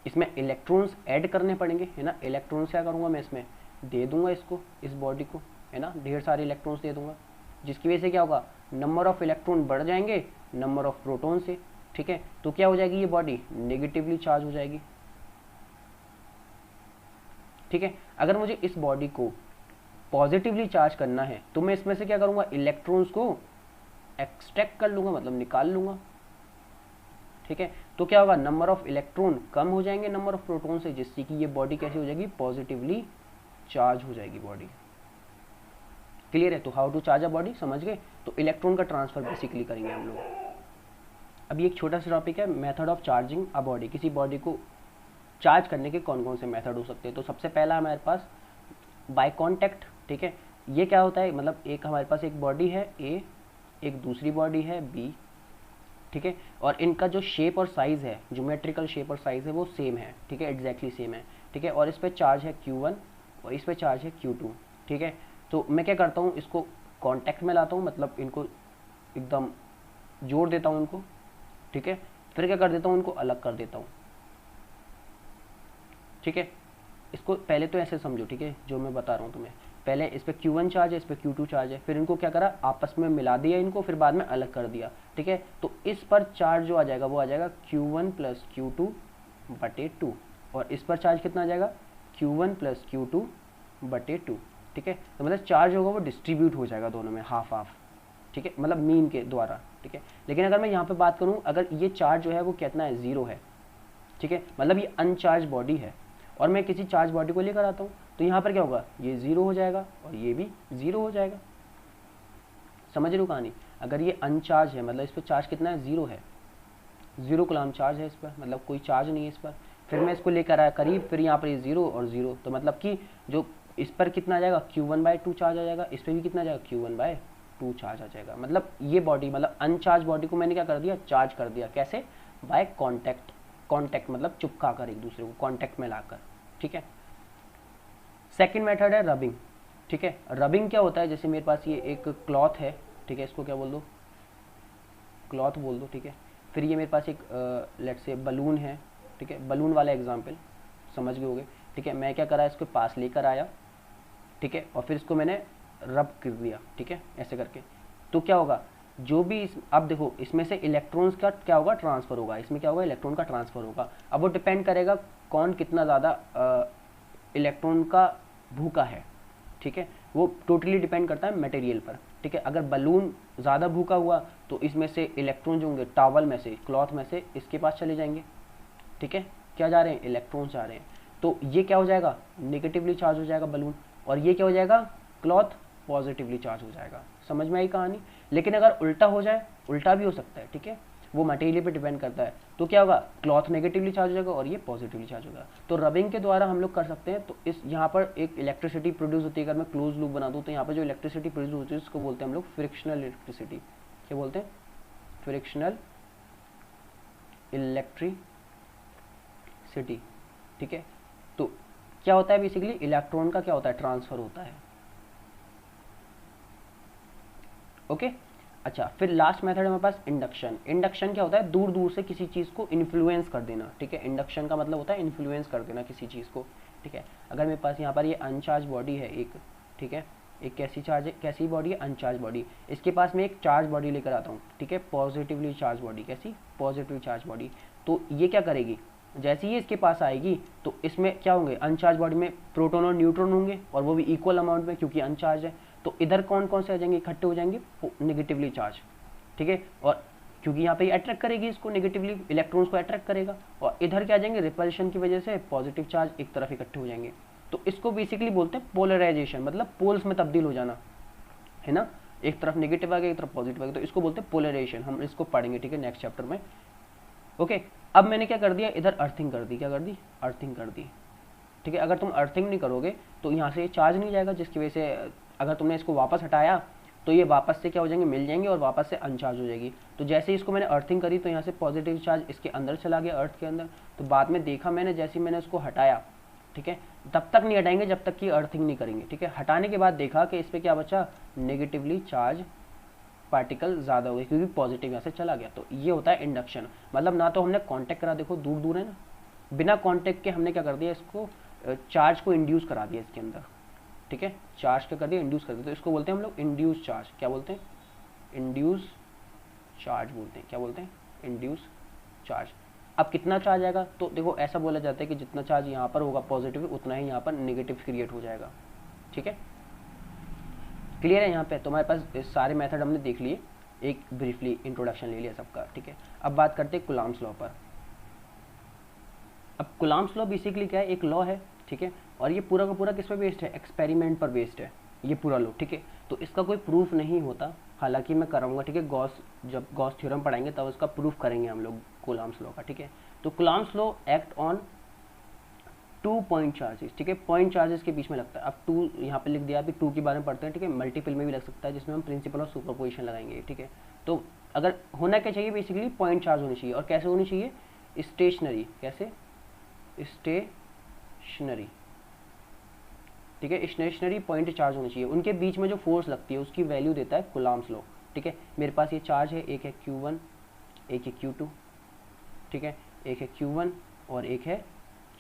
इसमें इलेक्ट्रॉन्स ऐड करने पड़ेंगे, है ना। इलेक्ट्रॉन्स क्या करूँगा मैं? इसमें दे दूंगा इसको, इस बॉडी को, है ना, ढेर सारे इलेक्ट्रॉन्स दे दूंगा, जिसकी वजह से क्या होगा? नंबर ऑफ इलेक्ट्रॉन बढ़ जाएंगे नंबर ऑफ प्रोटॉन से, ठीक है। तो क्या हो जाएगी ये बॉडी? नेगेटिवली चार्ज हो जाएगी, ठीक है। अगर मुझे इस बॉडी को पॉजिटिवली चार्ज करना है तो मैं इसमें से क्या करूँगा? इलेक्ट्रॉन्स को एक्सट्रैक्ट कर लूँगा, मतलब निकाल लूँगा, ठीक है। तो क्या होगा? नंबर ऑफ इलेक्ट्रॉन कम हो जाएंगे नंबर ऑफ प्रोटॉन से, जिससे कि ये बॉडी कैसी हो जाएगी? पॉजिटिवली चार्ज हो जाएगी बॉडी। क्लियर है? तो how to charge a body समझ गए। तो इलेक्ट्रॉन का ट्रांसफर बेसिकली करेंगे हम लोग। अभी एक छोटा सा टॉपिक है, method of charging a body. किसी बॉडी को चार्ज करने के कौन कौन से मेथड हो सकते हैं। तो सबसे पहला हमारे पास बाय कॉन्टैक्ट, ठीक है। ये क्या होता है? मतलब एक हमारे पास एक बॉडी है ए, एक दूसरी बॉडी है बी, ठीक है, और इनका जो शेप और साइज़ है, ज्योमेट्रिकल शेप और साइज़ है वो सेम है, ठीक है, एग्जैक्टली सेम है, ठीक है। और इस पर चार्ज है Q1 और इस पर चार्ज है Q2, ठीक है। तो मैं क्या करता हूँ, इसको कांटेक्ट में लाता हूँ, मतलब इनको एकदम जोड़ देता हूँ इनको, ठीक है। फिर क्या कर देता हूँ, इनको अलग कर देता हूँ, ठीक है। इसको पहले तो ऐसे समझो, ठीक है, जो मैं बता रहा हूँ तुम्हें। पहले इस पर Q1 चार्ज है, इस पर Q2 चार्ज है, फिर इनको क्या करा, आपस में मिला दिया इनको, फिर बाद में अलग कर दिया, ठीक है। तो इस पर चार्ज जो आ जाएगा वो आ जाएगा Q1 प्लस Q2 बटे 2, और इस पर चार्ज कितना आ जाएगा, Q1 प्लस Q2 बटे 2, ठीक है। तो मतलब चार्ज होगा वो डिस्ट्रीब्यूट हो जाएगा दोनों में हाफ हाफ, ठीक है, मतलब मीन के द्वारा, ठीक है। लेकिन अगर मैं यहाँ पे बात करूँ, अगर ये चार्ज जो है वो कितना है, 0 है, ठीक है, मतलब ये अनचार्ज बॉडी है, और मैं किसी चार्ज बॉडी को लेकर आता हूँ, तो यहाँ पर क्या होगा, ये 0 हो जाएगा और ये भी 0 हो जाएगा। समझ रहे हो कहानी। अगर ये अनचार्ज है मतलब इस पर चार्ज कितना है, 0 है, 0 कूलम चार्ज है इस पर, मतलब कोई चार्ज नहीं है इस पर। फिर मैं इसको लेकर आया करीब, फिर यहाँ पर ये 0 और 0, तो मतलब कि जो इस पर कितना आ जाएगा, Q1/2 चार्ज आ जाएगा, इस पर भी कितना आ जाएगा, Q1/2 चार्ज आ जाएगा। मतलब ये बॉडी, मतलब अनचार्ज बॉडी को मैंने क्या कर दिया, चार्ज कर दिया। कैसे, बाय कॉन्टैक्ट, कॉन्टैक्ट मतलब चिपका कर, एक दूसरे को कॉन्टैक्ट में लाकर, ठीक है। सेकंड मेथड है रबिंग, ठीक है। रबिंग क्या होता है, जैसे मेरे पास ये एक क्लॉथ है, ठीक है, इसको क्या बोल दो, क्लॉथ बोल दो, ठीक है। फिर ये मेरे पास एक लेट्स से बलून है, ठीक है, बलून वाला एग्जांपल समझ गए होगे, ठीक है। मैं क्या करा, इसके पास लेकर आया, ठीक है, और फिर इसको मैंने रब कर दिया, ठीक है, ऐसे करके। तो क्या होगा, जो भी अब देखो इसमें से इलेक्ट्रॉन्स का क्या होगा, ट्रांसफर होगा, इसमें क्या होगा, इलेक्ट्रॉन का ट्रांसफर होगा। अब वो डिपेंड करेगा कौन कितना ज़्यादा इलेक्ट्रॉन का भूखा है, ठीक है, वो टोटली डिपेंड करता है मटेरियल पर, ठीक है। अगर बलून ज़्यादा भूखा हुआ तो इसमें से इलेक्ट्रॉन जो होंगे टॉवल में से, क्लॉथ में से इसके पास चले जाएंगे, ठीक है, क्या जा रहे हैं, इलेक्ट्रॉन्स जा रहे हैं। तो ये क्या हो जाएगा, नेगेटिवली चार्ज हो जाएगा बलून, और ये क्या हो जाएगा, क्लॉथ पॉजिटिवली चार्ज हो जाएगा। समझ में आई कहानी। लेकिन अगर उल्टा हो जाए, उल्टा भी हो सकता है, ठीक है, वो मटेरियल पे डिपेंड करता है। तो क्या होगा, क्लॉथ नेगेटिवली चार्ज हो जाएगा और ये पॉजिटिवली चार्ज होगा। तो रबिंग के द्वारा हम लोग कर सकते हैं। तो इस यहाँ पर एक इलेक्ट्रिसिटी प्रोड्यूस होती है। अगर मैं क्लोज लूप बना दूँ तो यहाँ पर जो इलेक्ट्रिसिटी प्रोड्यूस होती है उसको बोलते हैं हम लोग फ्रिक्शनल इलेक्ट्रिसिटी। क्या बोलते हैं, फ्रिक्शनल इलेक्ट्रिसिटी, ठीक है। तो क्या होता है, बेसिकली इलेक्ट्रॉन का क्या होता है, ट्रांसफर होता है, ओके। अच्छा, फिर लास्ट मेथड है हमारे पास इंडक्शन। इंडक्शन क्या होता है, दूर दूर से किसी चीज़ को इन्फ्लुएंस कर देना, ठीक है। इंडक्शन का मतलब होता है इन्फ्लुएंस कर देना किसी चीज़ को, ठीक है। अगर मेरे पास यहाँ पर ये अनचार्ज बॉडी है एक, ठीक है, एक कैसी चार्ज है, कैसी बॉडी है, अनचार्ज बॉडी। इसके पास मैं एक चार्ज बॉडी लेकर आता हूँ, ठीक है, पॉजिटिवली चार्ज बॉडी। कैसी, पॉजिटिव चार्ज बॉडी। तो ये क्या करेगी, जैसे ही इसके पास आएगी तो इसमें क्या होंगे, अनचार्ज बॉडी में प्रोटॉन और न्यूट्रॉन होंगे, और वो भी इक्वल अमाउंट में क्योंकि अनचार्ज है। तो इधर कौन कौन से आ जाएंगे, इकट्ठे हो जाएंगे, नेगेटिवली चार्ज, ठीक है। और क्योंकि यहाँ पे अट्रैक्ट करेगी इसको, नेगेटिवली इलेक्ट्रॉन्स को अट्रैक्ट करेगा, और इधर क्या आ जाएंगे, रिपल्शन की वजह से पॉजिटिव चार्ज एक तरफ इकट्ठे हो जाएंगे। तो इसको बेसिकली बोलते हैं पोलराइजेशन, मतलब पोल्स में तब्दील हो जाना, है ना। एक तरफ नेगेटिव आ गया, एक तरफ पॉजिटिव आ गया, तो इसको बोलते हैं पोलराइजेशन। हम इसको पढ़ेंगे, ठीक है, नेक्स्ट चैप्टर में, ओके। अब मैंने क्या कर दिया, इधर अर्थिंग कर दी, क्या कर दी, अर्थिंग कर दी, ठीक है। अगर तुम अर्थिंग नहीं करोगे तो यहाँ से चार्ज नहीं जाएगा, जिसकी वजह से अगर तुमने इसको वापस हटाया तो ये वापस से क्या हो जाएंगे, मिल जाएंगे, और वापस से अनचार्ज हो जाएगी। तो जैसे ही इसको मैंने अर्थिंग करी तो यहाँ से पॉजिटिव चार्ज इसके अंदर चला गया, अर्थ के अंदर। तो बाद में देखा मैंने, जैसे ही मैंने इसको हटाया, ठीक है, तब तक नहीं हटाएंगे जब तक कि अर्थिंग नहीं करेंगे, ठीक है। हटाने के बाद देखा कि इस पर क्या बचा, नेगेटिवली चार्ज पार्टिकल ज़्यादा हो गए क्योंकि पॉजिटिव यहाँ से चला गया। तो ये होता है इंडक्शन। मतलब ना तो हमने कांटेक्ट करा, देखो दूर दूर है ना, बिना कांटेक्ट के हमने क्या कर दिया, इसको चार्ज को इंड्यूस करा दिया इसके अंदर, ठीक है, चार्ज क्या कर दिया, इंड्यूस कर दिया। तो इसको बोलते हैं हम लोग इंड्यूस चार्ज। क्या बोलते हैं, इंड्यूस चार्ज बोलते हैं। क्या बोलते हैं, इंड्यूस चार्ज। अब कितना चार्ज आएगा, तो देखो ऐसा बोला जाता है कि जितना चार्ज यहाँ पर होगा पॉजिटिव, उतना ही यहाँ पर नेगेटिव क्रिएट हो जाएगा, ठीक है। क्लियर है यहाँ पे। तो हमारे पास सारे मेथड हमने देख लिए, एक ब्रीफली इंट्रोडक्शन ले लिया सबका, ठीक है। अब बात करते हैं कूलम्ब्स लॉ पर। अब कूलम्ब्स लॉ बेसिकली क्या है, एक लॉ है, ठीक है, और ये पूरा का पूरा किस पे बेस्ड है, एक्सपेरिमेंट पर बेस्ड है ये पूरा लॉ, ठीक है। तो इसका कोई प्रूफ नहीं होता, हालांकि मैं कराऊंगा, ठीक है, जब गॉस थ्योरम पढ़ाएंगे तब उसका प्रूफ करेंगे हम लोग कूलम्ब्स लॉ का, ठीक है। तो Coulomb's law act on 2 point charges, ठीक है, पॉइंट चार्जेस के बीच में लगता है। अब 2 यहाँ पे लिख दिया, अभी 2 के बारे में पढ़ते हैं, ठीक है। मल्टीपल में भी लग सकता है, जिसमें हम प्रिंसिपल ऑफ सुपरपोजिशन लगाएंगे, ठीक है। तो अगर होना क्या चाहिए, बेसिकली पॉइंट चार्ज होनी चाहिए, और कैसे होनी चाहिए, स्टेशनरी। कैसे, स्टेशनरी, ठीक है, स्टेशनरी पॉइंट चार्ज होने चाहिए, उनके बीच में जो फोर्स लगती है उसकी वैल्यू देता है कूलम्ब्स लॉ। ठीक है, मेरे पास ये चार्ज है, एक है Q1 एक है Q2, ठीक है, एक है Q1 और एक है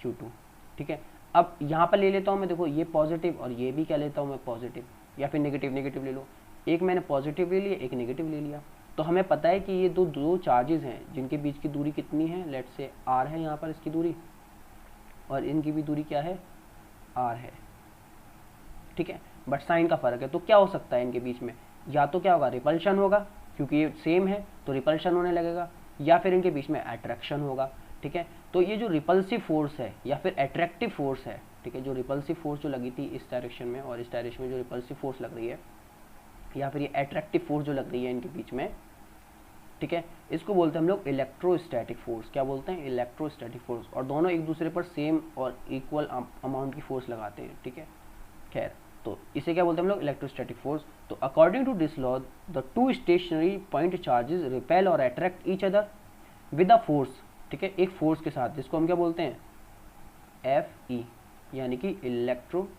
Q2। ठीक है, अब यहाँ पर ले लेता हूँ मैं, देखो ये पॉजिटिव और ये भी क्या लेता हूँ मैं पॉजिटिव, या फिर नेगेटिव, नेगेटिव ले लो, एक मैंने पॉजिटिव ले लिया एक नेगेटिव ले लिया। तो हमें पता है कि ये दो चार्जेस हैं जिनके बीच की दूरी कितनी है, लेट से r है यहाँ पर इसकी दूरी, और इनकी भी दूरी क्या है, r है। ठीक है, बट साइन का फर्क है, तो क्या हो सकता है इनके बीच में, या तो क्या होगा रिपल्शन होगा, क्योंकि ये सेम है तो रिपल्शन होने लगेगा, या फिर इनके बीच में अट्रैक्शन होगा। ठीक है, तो ये जो रिपल्सिव फोर्स है या फिर अट्रैक्टिव फोर्स है, ठीक है, जो रिपल्सिव फोर्स जो लगी थी इस डायरेक्शन में और इस डायरेक्शन में जो रिपल्सिव फोर्स लग रही है, या फिर ये अट्रैक्टिव फोर्स जो लग रही है इनके बीच में, ठीक है, इसको बोलते हैं हम लोग इलेक्ट्रोस्टैटिक फोर्स। क्या बोलते हैं, इलेक्ट्रोस्टैटिक फोर्स। और दोनों एक दूसरे पर सेम और इक्वल अमाउंट की फोर्स लगाते हैं। ठीक है, खैर, तो इसे क्या बोलते हैं हम लोग, इलेक्ट्रोस्टैटिक फोर्स। तो according to this law the two stationary point charges repel और attract each other with a force. ठीक है, एक फोर्स के साथ, जिसको हम क्या बोलते हैं, Fe, यानी कि इलेक्ट्रोस्टैटिक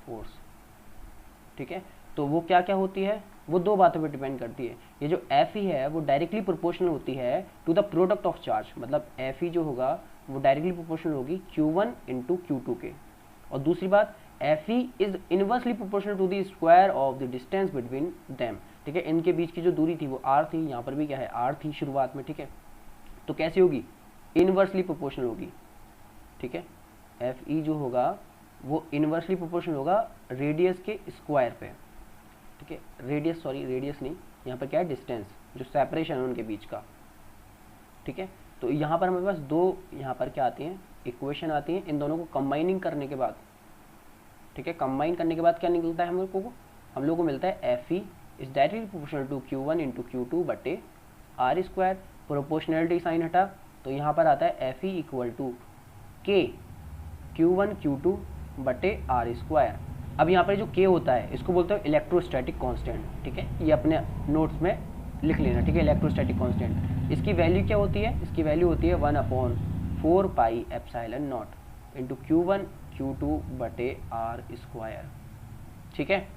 फोर्स। ठीक है, तो वो क्या क्या होती है, वो दो बातों पे डिपेंड करती है। ये जो Fe है वो डायरेक्टली प्रोपोर्शनल होती है to the product of charge, मतलब Fe जो होगा वो डायरेक्टली प्रोपोर्शनल होगी Q1 इंटू Q2 के। और दूसरी बात, Fe is inversely proportional to the square of the distance between them. ठीक है, इनके बीच की जो दूरी थी वो r थी, यहाँ पर भी क्या है r थी शुरुआत में। ठीक है, तो कैसे होगी, इनवर्सली प्रोपोर्शनल होगी। ठीक है, Fe जो होगा वो इनवर्सली प्रोपोर्शनल होगा रेडियस के स्क्वायर पे। ठीक है, रेडियस नहीं, यहाँ पर क्या है, डिस्टेंस, जो सेपरेशन है उनके बीच का। ठीक है, तो यहाँ पर हमारे पास दो, यहाँ पर क्या आती हैं, इक्वेशन आती हैं, इन दोनों को कंबाइनिंग करने के बाद, ठीक है, कंबाइन करने के बाद क्या निकलता है हम लोग को मिलता है Fe is directly proportional to Q1 into Q2 बटे r स्क्वायर। प्रोपोर्शनलिटी साइन हटा तो यहाँ पर आता है Fe equal to K Q1 Q2 बटे r स्क्वायर। अब यहाँ पर जो K होता है इसको बोलते हैं इलेक्ट्रोस्टैटिक कांस्टेंट। ठीक है, ये अपने नोट्स में लिख लेना। ठीक है, इलेक्ट्रोस्टैटिक कांस्टेंट, इसकी वैल्यू क्या होती है, इसकी वैल्यू होती है 1/4 pi epsilon not into Q1 Q2 बटे r स्क्वायर। ठीक है,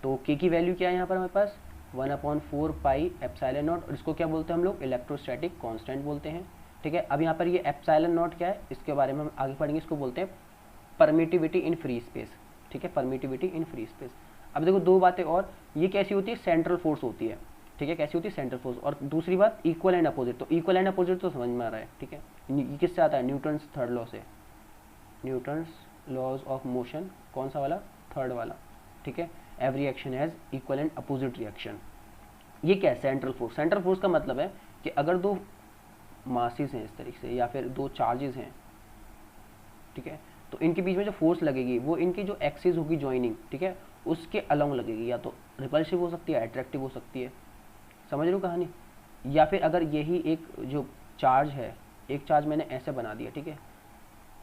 तो K की वैल्यू क्या है यहाँ पर हमारे पास, 1/4 पाई एप्सिलॉन नॉट, और इसको क्या बोलते हैं हम लोग, इलेक्ट्रोस्टैटिक कांस्टेंट बोलते हैं। ठीक है, अब यहाँ पर ये एप्सिलॉन नॉट क्या है, इसके बारे में हम आगे पढ़ेंगे, इसको बोलते हैं परमिटिविटी इन फ्री स्पेस। ठीक है, परमिटिविटी इन फ्री स्पेस। अब देखो दो बातें और, ये कैसी होती है, सेंट्रल फोर्स होती है। ठीक है, कैसी होती है, सेंट्रल फोर्स। और दूसरी बात इक्वल एंड अपोजिट, तो इक्वल एंड अपोजिट तो समझ में आ रहा है। ठीक है, ये किससे आता है, न्यूटन्स थर्ड लॉ से, न्यूटन्स लॉज ऑफ मोशन, कौन सा वाला, थर्ड वाला। ठीक है, every action has equal and opposite reaction. ये क्या है, सेंट्रल फोर्स। सेंट्रल फोर्स का मतलब है कि अगर दो मासेस हैं इस तरीके से, या फिर दो चार्जेस हैं, ठीक है, तो इनके बीच में जो फोर्स लगेगी वो इनकी जो एक्सिस होगी ज्वाइनिंग, ठीक है, उसके अलोंग लगेगी। या तो रिपल्सिव हो सकती है, अट्रैक्टिव हो सकती है, समझ रहे हो कहानी। या फिर अगर यही एक जो चार्ज है, एक चार्ज मैंने ऐसे बना दिया, ठीक है,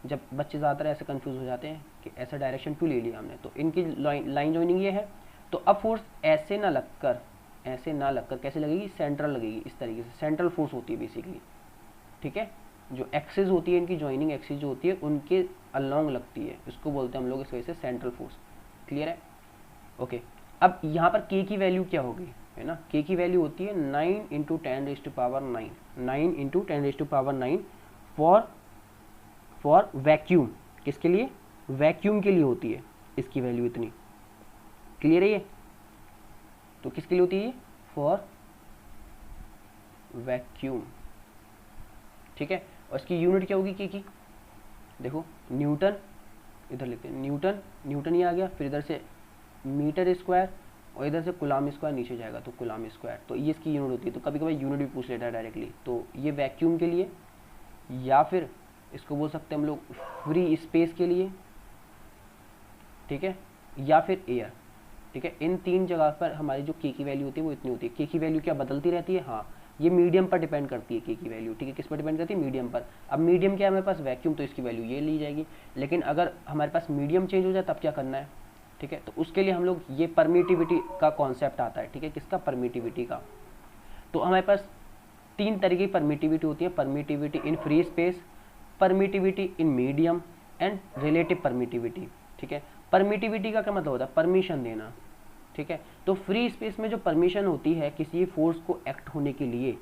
जब बच्चे ज़्यादातर ऐसे कंफ्यूज हो जाते हैं कि ऐसा डायरेक्शन टू ले लिया हमने, तो इनकी लाइन ज्वाइनिंग ये है, तो अब फोर्स ऐसे ना लगकर कैसे लगेगी, सेंट्रल लगेगी, इस तरीके से सेंट्रल फोर्स होती है बेसिकली। ठीक है, जो एक्सिस होती है इनकी, ज्वाइनिंग एक्सिस जो होती है उनके अलोंग लगती है, इसको बोलते हैं हम लोग इस वजह से सेंट्रल फोर्स। क्लियर है, ओके। अब यहाँ पर K की वैल्यू क्या होगी, है ना, K की वैल्यू होती है 9 × 10⁻⁹, 9 × 10⁻⁹ फॉर वैक्यूम। किसके लिए, वैक्यूम के लिए होती है इसकी वैल्यू इतनी। क्लियर है ये, तो किसके लिए होती है, फॉर वैक्यूम। ठीक है, और इसकी यूनिट क्या होगी K की, देखो न्यूटन, इधर लिखते हैं न्यूटन ये आ गया, फिर इधर से मीटर स्क्वायर और इधर से कूलम्ब स्क्वायर नीचे जाएगा तो कूलम्ब स्क्वायर, तो ये इसकी यूनिट होती है। तो कभी कभी यूनिट भी पूछ लेता है डायरेक्टली, तो ये वैक्यूम के लिए, या फिर इसको बोल सकते हैं हम लोग फ्री स्पेस के लिए, ठीक है, या फिर एयर। ठीक है, इन तीन जगह पर हमारी जो K की वैल्यू होती है वो इतनी होती है। K की वैल्यू क्या बदलती रहती है, हाँ, ये मीडियम पर डिपेंड करती है K की वैल्यू। ठीक है, किस पर डिपेंड करती है, मीडियम पर। अब मीडियम क्या है हमारे पास, वैक्यूम, तो इसकी वैल्यू ये ली जाएगी। लेकिन अगर हमारे पास मीडियम चेंज हो जाए तब क्या करना है, ठीक है, तो उसके लिए हम लोग ये परमिटिविटी का कॉन्सेप्ट आता है। ठीक है, किसका, परमिटिविटी का। तो हमारे पास तीन तरीके की परमिटिविटी होती है, permittivity in free space, permittivity in medium and relative permittivity. ठीक है, परमिटिविटी का क्या मतलब होता है, परमिशन देना। ठीक है, तो फ्री स्पेस में जो परमिशन होती है किसी फोर्स को एक्ट होने के लिए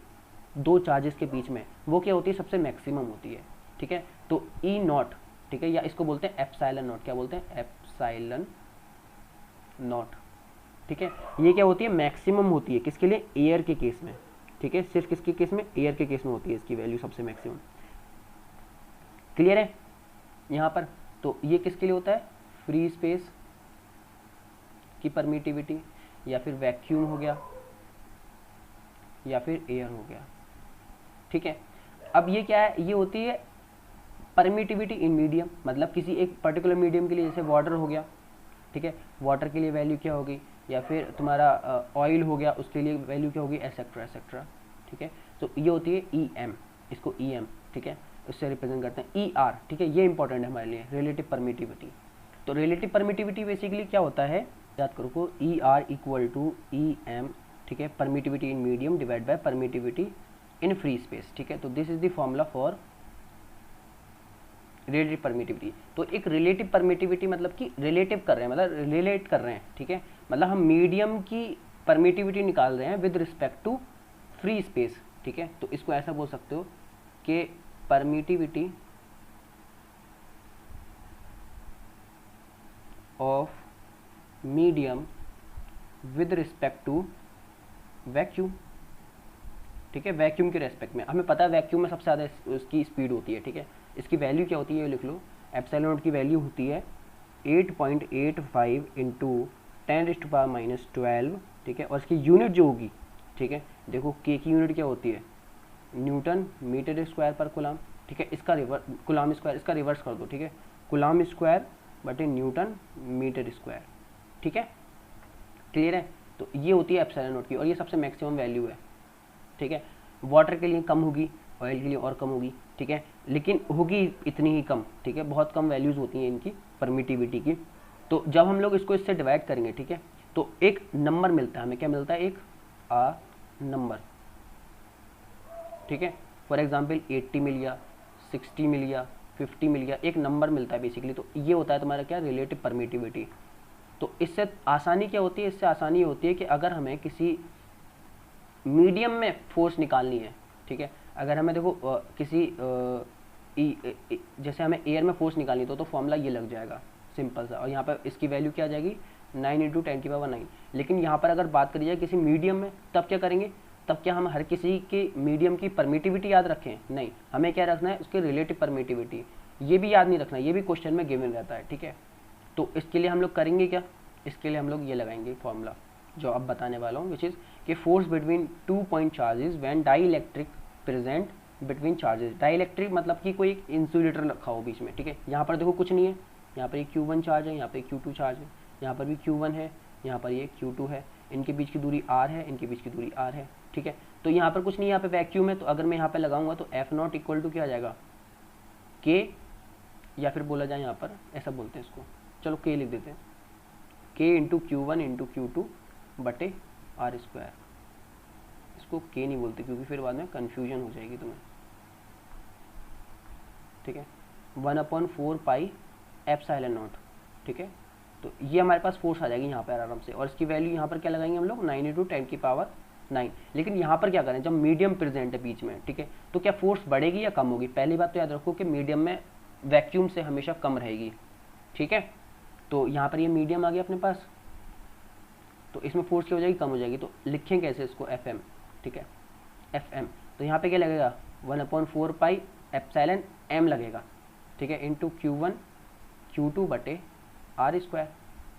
दो चार्जेस के बीच में, वो क्या होती है, सबसे मैक्सिमम होती है। ठीक है, तो ई नॉट, ठीक है, या इसको बोलते हैं एप्सिलॉन नॉट। क्या बोलते हैं, एप्सिलॉन नॉट। ठीक है, ये क्या होती है, मैक्सिमम होती है किसके लिए, एयर के केस में। ठीक है, सिर्फ किसके केस में, एयर के केस में होती है इसकी वैल्यू सबसे मैक्सिमम। क्लियर है यहाँ पर। तो ये किसके लिए होता है, फ्री स्पेस की परमिटिविटी, या फिर वैक्यूम हो गया, या फिर एयर हो गया। ठीक है, अब ये क्या है, ये होती है परमिटिविटी इन मीडियम, मतलब किसी एक पर्टिकुलर मीडियम के लिए, जैसे वाटर हो गया। ठीक है, वाटर के लिए वैल्यू क्या होगी, या फिर तुम्हारा ऑयल हो गया, उसके लिए वैल्यू क्या होगी, एसेट्रा एसेट्रा। ठीक है, तो ये होती है ई एम, इसको ई एम, ठीक है, उससे रिप्रेजेंट करते हैं। ई आर, ठीक है, ये इंपॉर्टेंट है हमारे लिए, रिलेटिव परमिटिविटी। तो रिलेटिव परमिटिविटी बेसिकली क्या होता है, याद करो को, E R equal to E M, ठीक है, permittivity in medium divide by permittivity in free space. ठीक है, तो this is the formula for relative permittivity. तो एक रिलेटिव परमिटिविटी मतलब कि रिलेटिव कर रहे हैं, मतलब रिलेट कर रहे हैं। ठीक है, मतलब हम मीडियम की परमिटिविटी निकाल रहे हैं with respect to free space. ठीक है, तो इसको ऐसा बोल सकते हो कि permittivity of medium with respect to vacuum. ठीक है, वैक्यूम के रेस्पेक्ट में, हमें पता है वैक्यूम में सबसे ज़्यादा उसकी स्पीड होती है। ठीक है, इसकी वैल्यू क्या होती है, ये लिख लो, एप्सिलॉन नॉट की वैल्यू होती है 8.85 इंटू 10⁻⁻12। ठीक है, और इसकी यूनिट जो होगी, ठीक है, देखो के की यूनिट क्या होती है, न्यूटन मीटर स्क्वायर पर कूलाम। ठीक है, इसका कूलाम स्क्वायर, इसका रिवर्स कर दो। ठीक है, कूलाम स्क्वायर बटे न्यूटन मीटर स्क्वायर। ठीक है, क्लियर है। तो ये होती है एप्सिलॉन नॉट की, और ये सबसे मैक्सिमम वैल्यू है। ठीक है, वाटर के लिए कम होगी, ऑयल के लिए और कम होगी। ठीक है, लेकिन होगी इतनी ही कम। ठीक है, बहुत कम वैल्यूज़ होती हैं इनकी परमिटिविटी की। तो जब हम लोग इसको इससे डिवाइड करेंगे, ठीक है, तो एक नंबर मिलता है हमें, क्या मिलता है, एक नंबर। ठीक है, फॉर एग्जांपल 80 मिल गया, 60 मिल गया, 50 मिल गया, एक नंबर मिलता है बेसिकली। तो ये होता है तुम्हारा क्या, रिलेटिव परमिटिविटी। तो इससे आसानी क्या होती है, इससे आसानी होती है कि अगर हमें किसी मीडियम में फोर्स निकालनी है, ठीक है, अगर हमें देखो किसी जैसे हमें एयर में फोर्स निकालनी तो फॉर्मूला ये लग जाएगा सिंपल सा, और यहाँ पर इसकी वैल्यू क्या आ जाएगी, 9 × 10⁹ लेकिन यहाँ पर अगर बात करी जाए किसी मीडियम में, तब क्या करेंगे, तब क्या हम हर किसी के मीडियम की परमिटिविटी याद रखें, नहीं, हमें क्या रखना है, उसकी रिलेटिव परमिटिविटी। ये भी याद नहीं रखना, ये भी क्वेश्चन में गिवन रहता है। ठीक है, तो इसके लिए हम लोग करेंगे क्या, इसके लिए हम लोग ये लगाएंगे फॉर्मूला जो अब बताने वाला हूँ, विच इज़ कि force between 2 point charges when dielectric present between charges. Dielectric मतलब कि कोई एक इंसुलेटर रखा हो बीच में। ठीक है, यहाँ पर देखो कुछ नहीं है, यहाँ पर एक Q1 चार्ज है, यहाँ पे Q2 चार्ज है, यहाँ पर भी Q1 है, यहाँ पर ये Q2 है, इनके बीच की दूरी R है, इनके बीच की दूरी R है। ठीक है, तो यहाँ पर कुछ नहीं, यहाँ पे वैक्यूम है, तो अगर मैं यहाँ पे लगाऊंगा तो F0 इक्वल टू क्या आ जाएगा, K, या फिर बोला जाए यहाँ पर ऐसा बोलते हैं इसको, चलो K लिख देते हैं, K into Q1 into Q2 बटे R स्क्वायर। इसको K नहीं बोलते क्योंकि फिर बाद में कन्फ्यूजन हो जाएगी तुम्हें। ठीक है, 1/4 पाई एप्सिलॉन नॉट। ठीक है, तो ये हमारे पास फोर्स आ जाएगी यहाँ पर आराम से, और इसकी वैल्यू यहाँ पर क्या लगाएंगे हम लोग, 9 × 10⁹ लेकिन यहाँ पर क्या करें, जब मीडियम प्रेजेंट है बीच में, ठीक है, तो क्या फोर्स बढ़ेगी या कम होगी। पहली बात तो याद रखो कि मीडियम में वैक्यूम से हमेशा कम रहेगी। ठीक है, तो यहाँ पर ये मीडियम आ गया अपने पास, तो इसमें फोर्स क्या हो जाएगी, कम हो जाएगी। तो लिखें कैसे इसको, FM। ठीक है, FM, तो यहाँ पे क्या लगेगा, 1/4 पाई एप्सिलॉन M लगेगा। ठीक है, इंटू Q1 Q2 बटे R स्क्वायर।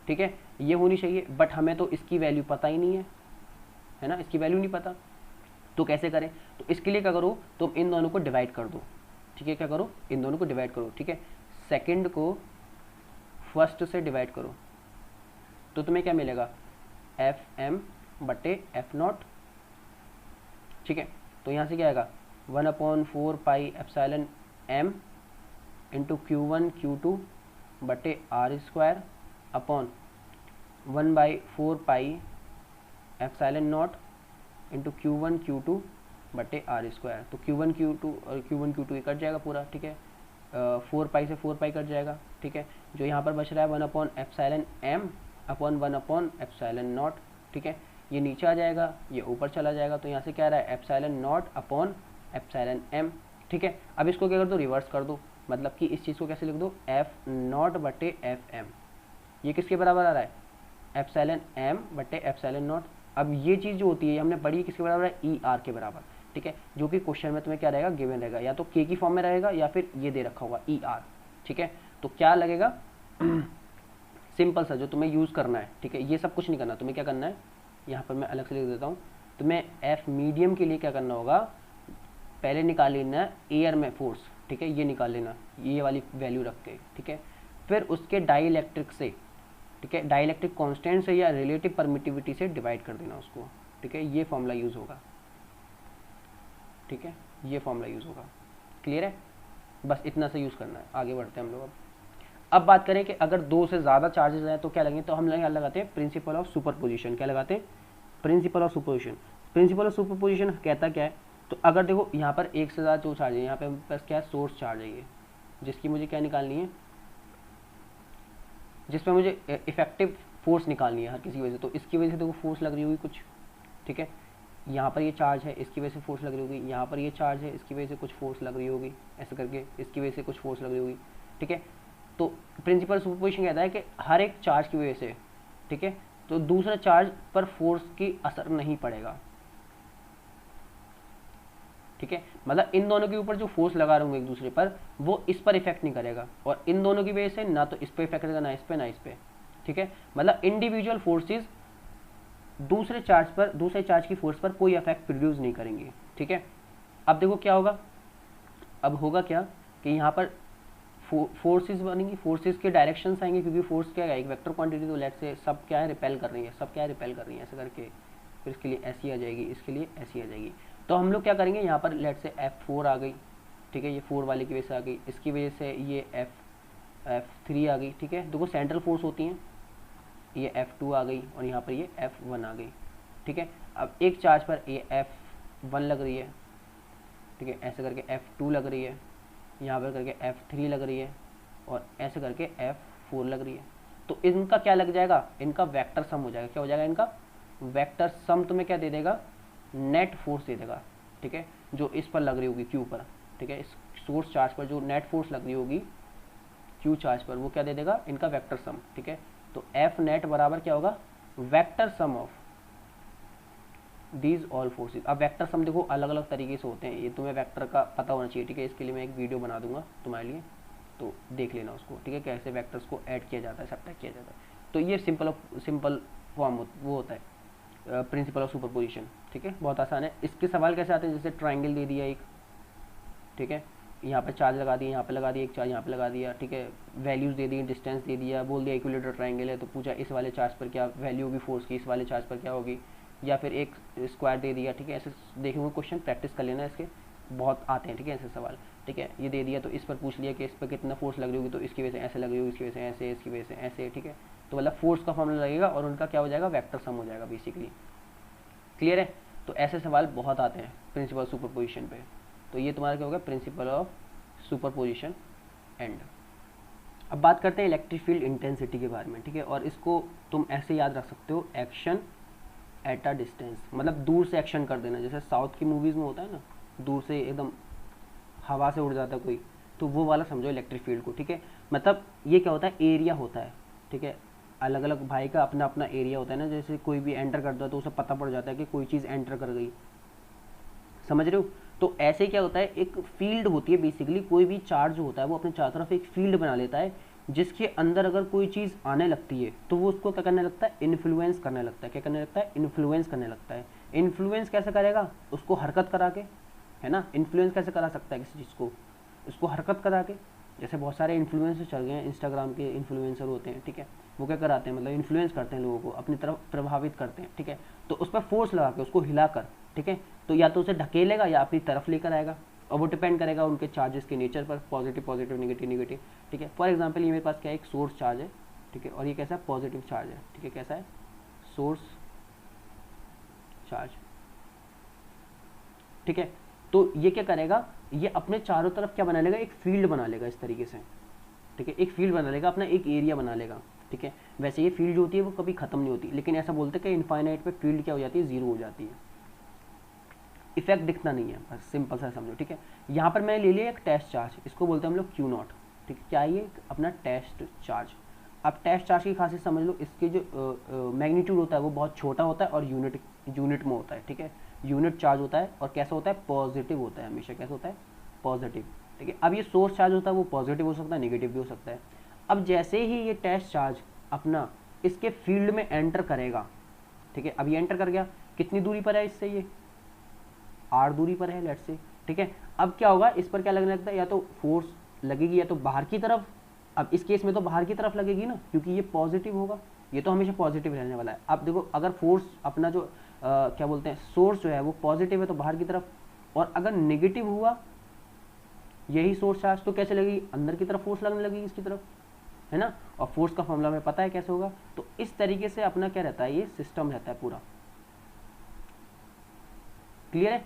ठीक है, ये होनी चाहिए, बट हमें तो इसकी वैल्यू पता ही नहीं है ना, इसकी वैल्यू नहीं पता, तो कैसे करें, तो इसके लिए क्या करो, तुम इन दोनों को डिवाइड कर दो। ठीक है, क्या करो, इन दोनों को डिवाइड करो। ठीक है, सेकंड को फर्स्ट से डिवाइड करो, तो तुम्हें क्या मिलेगा, FM बटे F0। ठीक है, तो यहाँ से क्या आएगा, 1/4 pi epsilon M into Q1 Q2 बटे R square upon 1/4 pi epsilon not into Q1 Q2 बटे R स्क्वायर। तो Q1 Q2 और Q1 Q2 कट जाएगा पूरा। ठीक है, 4 पाई से 4 पाई कट जाएगा, ठीक है। जो यहाँ पर बच रहा है 1/एप्सिलॉन m अपॉन 1/एप्सिलॉन नॉट, ठीक है। ये नीचे आ जाएगा, ये ऊपर चला जाएगा, तो यहाँ से क्या आ रहा है epsilon not upon epsilon m, ठीक है। अब इसको क्या कर दो, रिवर्स कर दो, मतलब कि इस चीज़ को कैसे लिख दो, एफ नॉट बटे एफ एम। ये किसके बराबर आ रहा है, एप्सिलॉन m बटे एप्सिलॉन नॉट। अब ये चीज़ जो होती है हमने पढ़ी किसके बराबर है, ई आर के बराबर, ठीक है। जो कि क्वेश्चन में तुम्हें क्या रहेगा, गिवन रहेगा, या तो के की फॉर्म में रहेगा या फिर ये दे रखा होगा ई आर, ठीक है। तो क्या लगेगा सिंपल सा जो तुम्हें यूज़ करना है, ठीक है। ये सब कुछ नहीं करना, तुम्हें क्या करना है, यहाँ पर मैं अलग से लिख देता हूँ। तुम्हें एफ मीडियम के लिए क्या करना होगा, पहले निकाल लेना है एयर में फोर्स, ठीक है, ये निकाल लेना, ये वाली वैल्यू रख के, ठीक है। फिर उसके डाइलेक्ट्रिक से, ठीक है, डाइलेक्ट्रिक कांस्टेंट से या रिलेटिव परमिटिविटी से डिवाइड कर देना उसको, ठीक है। ये फॉर्मूला यूज़ होगा, ठीक है, ये फॉर्मूला यूज़ होगा। क्लियर है, बस इतना से यूज़ करना है। आगे बढ़ते हैं हम लोग। अब बात करें कि अगर 2 से ज़्यादा चार्जेस हैं तो क्या लगेंगे, तो हम क्या लगाते हैं, प्रिंसिपल ऑफ सुपरपोजिशन। क्या लगाते हैं, principle of superposition. Principle of superposition कहता क्या है, तो अगर देखो यहाँ पर एक से ज़्यादा जो चार्ज है, यहाँ पे बस क्या है, सोर्स चार्ज है ये, जिसकी मुझे क्या निकालनी है, जिस पर मुझे इफेक्टिव फोर्स निकालनी है हर किसी वजह से। तो इसकी वजह से देखो फोर्स लग रही होगी कुछ, ठीक है। यहाँ पर ये चार्ज है, इसकी वजह से फोर्स लग रही होगी, यहाँ पर ये चार्ज है, इसकी वजह से कुछ फोर्स लग रही होगी, ऐसे करके इसकी वजह से कुछ फोर्स लग रही होगी, ठीक है। तो प्रिंसिपल सुपरपोजिशन कहता है कि हर एक चार्ज की वजह से, ठीक है, तो दूसरे चार्ज पर फोर्स की असर नहीं पड़ेगा, ठीक है। मतलब इन दोनों के ऊपर जो फोर्स लगा रहे होंगे एक दूसरे पर, वो इस पर इफेक्ट नहीं करेगा, और इन दोनों की वजह से ना तो इस पर इफेक्ट करेगा, ना इस पर, ना इस पर, ठीक है। मतलब इंडिविजुअल फोर्सेस दूसरे चार्ज की फोर्स पर कोई इफेक्ट प्रोड्यूस नहीं करेंगे, ठीक है। अब देखो क्या होगा, अब होगा क्या कि यहाँ पर फोर्सेस बनेंगी, फोर्सेस के डायरेक्शंस आएंगे, क्योंकि फोर्स क्या है, एक वेक्टर क्वांटिटी, तो लेट से सब क्या है, रिपेल कर रही है, सब क्या है, रिपेल कर रही है, ऐसे करके, फिर इसके लिए ऐसी आ जाएगी, इसके लिए ऐसी आ जाएगी। तो हम लोग क्या करेंगे, यहाँ पर लेट से F4 आ गई, ठीक है, ये 4 वाले की वजह से आ गई, इसकी वजह से ये F3 आ गई, ठीक है। देखो सेंट्रल फोर्स होती हैं, ये F2 आ गई, और यहाँ पर ये F1 आ गई, ठीक है। अब एक चार्ज पर ये F1 लग रही है, ठीक है, ऐसे करके F2 लग रही है, यहाँ पर करके F3 लग रही है, और ऐसे करके F4 लग रही है। तो इनका क्या लग जाएगा, इनका वेक्टर सम हो जाएगा। क्या हो जाएगा, इनका वेक्टर सम तुम्हें क्या दे देगा, नेट फोर्स दे देगा, ठीक है, जो इस पर लग रही होगी Q पर, ठीक है, इस सोर्स चार्ज पर जो नेट फोर्स लग रही होगी Q चार्ज पर, वो क्या दे देगा, इनका वेक्टर सम, ठीक है। तो F नेट बराबर क्या होगा, vector sum of these all forces. अब वेक्टर सम देखो अलग अलग तरीके से होते हैं, ये तुम्हें वेक्टर का पता होना चाहिए, ठीक है। इसके लिए मैं एक वीडियो बना दूंगा तुम्हारे लिए, तो देख लेना उसको, ठीक है, कैसे वेक्टर्स को ऐड किया जाता है, सब्ट्रैक्ट किया जाता है। तो ये सिंपल फॉर्म वो होता है प्रिंसिपल ऑफ सुपरपोजिशन, ठीक है, बहुत आसान है। इसके सवाल कैसे आते हैं, जैसे ट्राइंगल दे दिया एक, ठीक है, यहाँ पे चार्ज लगा दिया, यहाँ पे लगा दिया, एक चार्ज यहाँ पे लगा दिया, ठीक है, वैल्यूज दे दी, डिस्टेंस दे दिया, बोल दिया इक्विलेटरल ट्राइंगल है, तो पूछा इस वाले चार्ज पर क्या वैल्यू होगी फोर्स की, इस वाले चार्ज पर क्या होगी, या फिर एक स्क्वायर दे दिया, ठीक है। ऐसे देखेंगे क्वेश्चन, प्रैक्टिस कर लेना, इसके बहुत आते हैं, ठीक है, ऐसे सवाल, ठीक है। ये दे दिया तो इस पर पूछ लिया कि इस पर कितना फोर्स लग रही होगी, तो इसकी वजह से ऐसे लग रही होगी, इसकी वजह से ऐसे, इसकी वजह से ऐसे, ठीक है। तो मतलब फोर्स का फॉर्मूला लगेगा और उनका क्या हो जाएगा, वेक्टर सम हो जाएगा बेसिकली। क्लियर है, तो ऐसे सवाल बहुत आते हैं प्रिंसिपल सुपरपोजिशन पे। तो ये तुम्हारा क्या होगा, प्रिंसिपल ऑफ सुपरपोजिशन एंड। अब बात करते हैं इलेक्ट्रिक फील्ड इंटेंसिटी के बारे में, ठीक है। और इसको तुम ऐसे याद रख सकते हो, एक्शन एट अ डिस्टेंस, मतलब दूर से एक्शन कर देना, जैसे साउथ की मूवीज़ में होता है ना, दूर से एकदम हवा से उड़ जाता है कोई, तो वो वाला समझो इलेक्ट्रिक फील्ड को, ठीक है। मतलब ये क्या होता है, एरिया होता है, ठीक है, अलग अलग भाई का अपना अपना एरिया होता है ना, जैसे कोई भी एंटर करता है तो उसे पता पड़ जाता है कि कोई चीज़ एंटर कर गई, समझ रहे हो। तो ऐसे क्या होता है, एक फील्ड होती है बेसिकली, कोई भी चार्ज होता है वो अपने चारों तरफ एक फील्ड बना लेता है, जिसके अंदर अगर कोई चीज़ आने लगती है तो वो उसको क्या करने लगता है, इन्फ्लुएंस करने लगता है। क्या करने लगता है, इन्फ्लुएंस करने लगता है। इन्फ्लुएंस कैसे करेगा, उसको हरकत करा के, है ना। इन्फ्लुएंस कैसे करा सकता है किसी चीज़ को, उसको हरकत करा के। जैसे बहुत सारे इन्फ्लुएंसर चल गए हैं, इंस्टाग्राम के इन्फ्लुएंसर होते हैं, ठीक है, वो क्या कराते हैं, मतलब इन्फ्लुएंस करते हैं लोगों को, अपनी तरफ प्रभावित करते हैं, ठीक है। तो उस पर फोर्स लगा के उसको हिलाकर, ठीक है, तो या तो उसे ढकेलेगा या अपनी तरफ लेकर आएगा, और वो डिपेंड करेगा उनके चार्जेस के नेचर पर, पॉजिटिव पॉजिटिव, नेगेटिव नेगेटिव, ठीक है। फॉर एग्जांपल ये मेरे पास क्या है, एक सोर्स चार्ज है, ठीक है, और ये कैसा है, पॉजिटिव चार्ज है, ठीक है, कैसा है, सोर्स चार्ज, ठीक है। तो ये क्या करेगा, ये अपने चारों तरफ क्या बना लेगा, एक फील्ड बना लेगा इस तरीके से, ठीक है, एक फील्ड बना लेगा, अपना एक एरिया बना लेगा, ठीक है। वैसे ये फील्ड जो होती है वो कभी खत्म नहीं होती, लेकिन ऐसा बोलते हैं कि इनफाइनाइट पे फील्ड क्या हो जाती है, जीरो हो जाती है, इफेक्ट दिखता नहीं है, बस सिंपल सा समझो, ठीक है। यहाँ पर मैंने ले लिया एक टेस्ट चार्ज, इसको बोलते हैं हम लोग क्यू नॉट, ठीक है, क्या ये अपना टेस्ट चार्ज। अब टेस्ट चार्ज की खासियत समझ लो, इसके जो मैग्नीट्यूड होता है वो बहुत छोटा होता है और यूनिट में होता है, ठीक है, यूनिट चार्ज होता है और कैसा होता है, पॉजिटिव होता है, हमेशा कैसा होता है, पॉजिटिव, ठीक है। अब ये सोर्स चार्ज होता है वो पॉजिटिव हो सकता है, नेगेटिव भी हो सकता है। अब जैसे ही ये टेस्ट चार्ज अपना इसके फील्ड में एंटर करेगा, ठीक है, अब ये एंटर कर गया, कितनी दूरी पर है इससे, ये आर दूरी पर है लेट से, ठीक है। अब क्या होगा, इस पर क्या लगने लगता है, या तो फोर्स लगेगी या तो बाहर की तरफ, अब इस केस में तो बाहर की तरफ लगेगी ना, क्योंकि ये पॉजिटिव होगा, ये तो हमेशा पॉजिटिव रहने वाला है। अब देखो अगर फोर्स अपना जो क्या बोलते हैं सोर्स जो है वो पॉजिटिव है तो बाहर की तरफ, और अगर नेगेटिव हुआ यही सोर्स चार्ज तो कैसे लगेगी, अंदर की तरफ फोर्स लगने लगेगी इसकी तरफ, है ना। और फोर्स का फॉर्मूला में पता है कैसे होगा, तो इस तरीके से अपना क्या रहता है, ये सिस्टम रहता है पूरा, क्लियर है।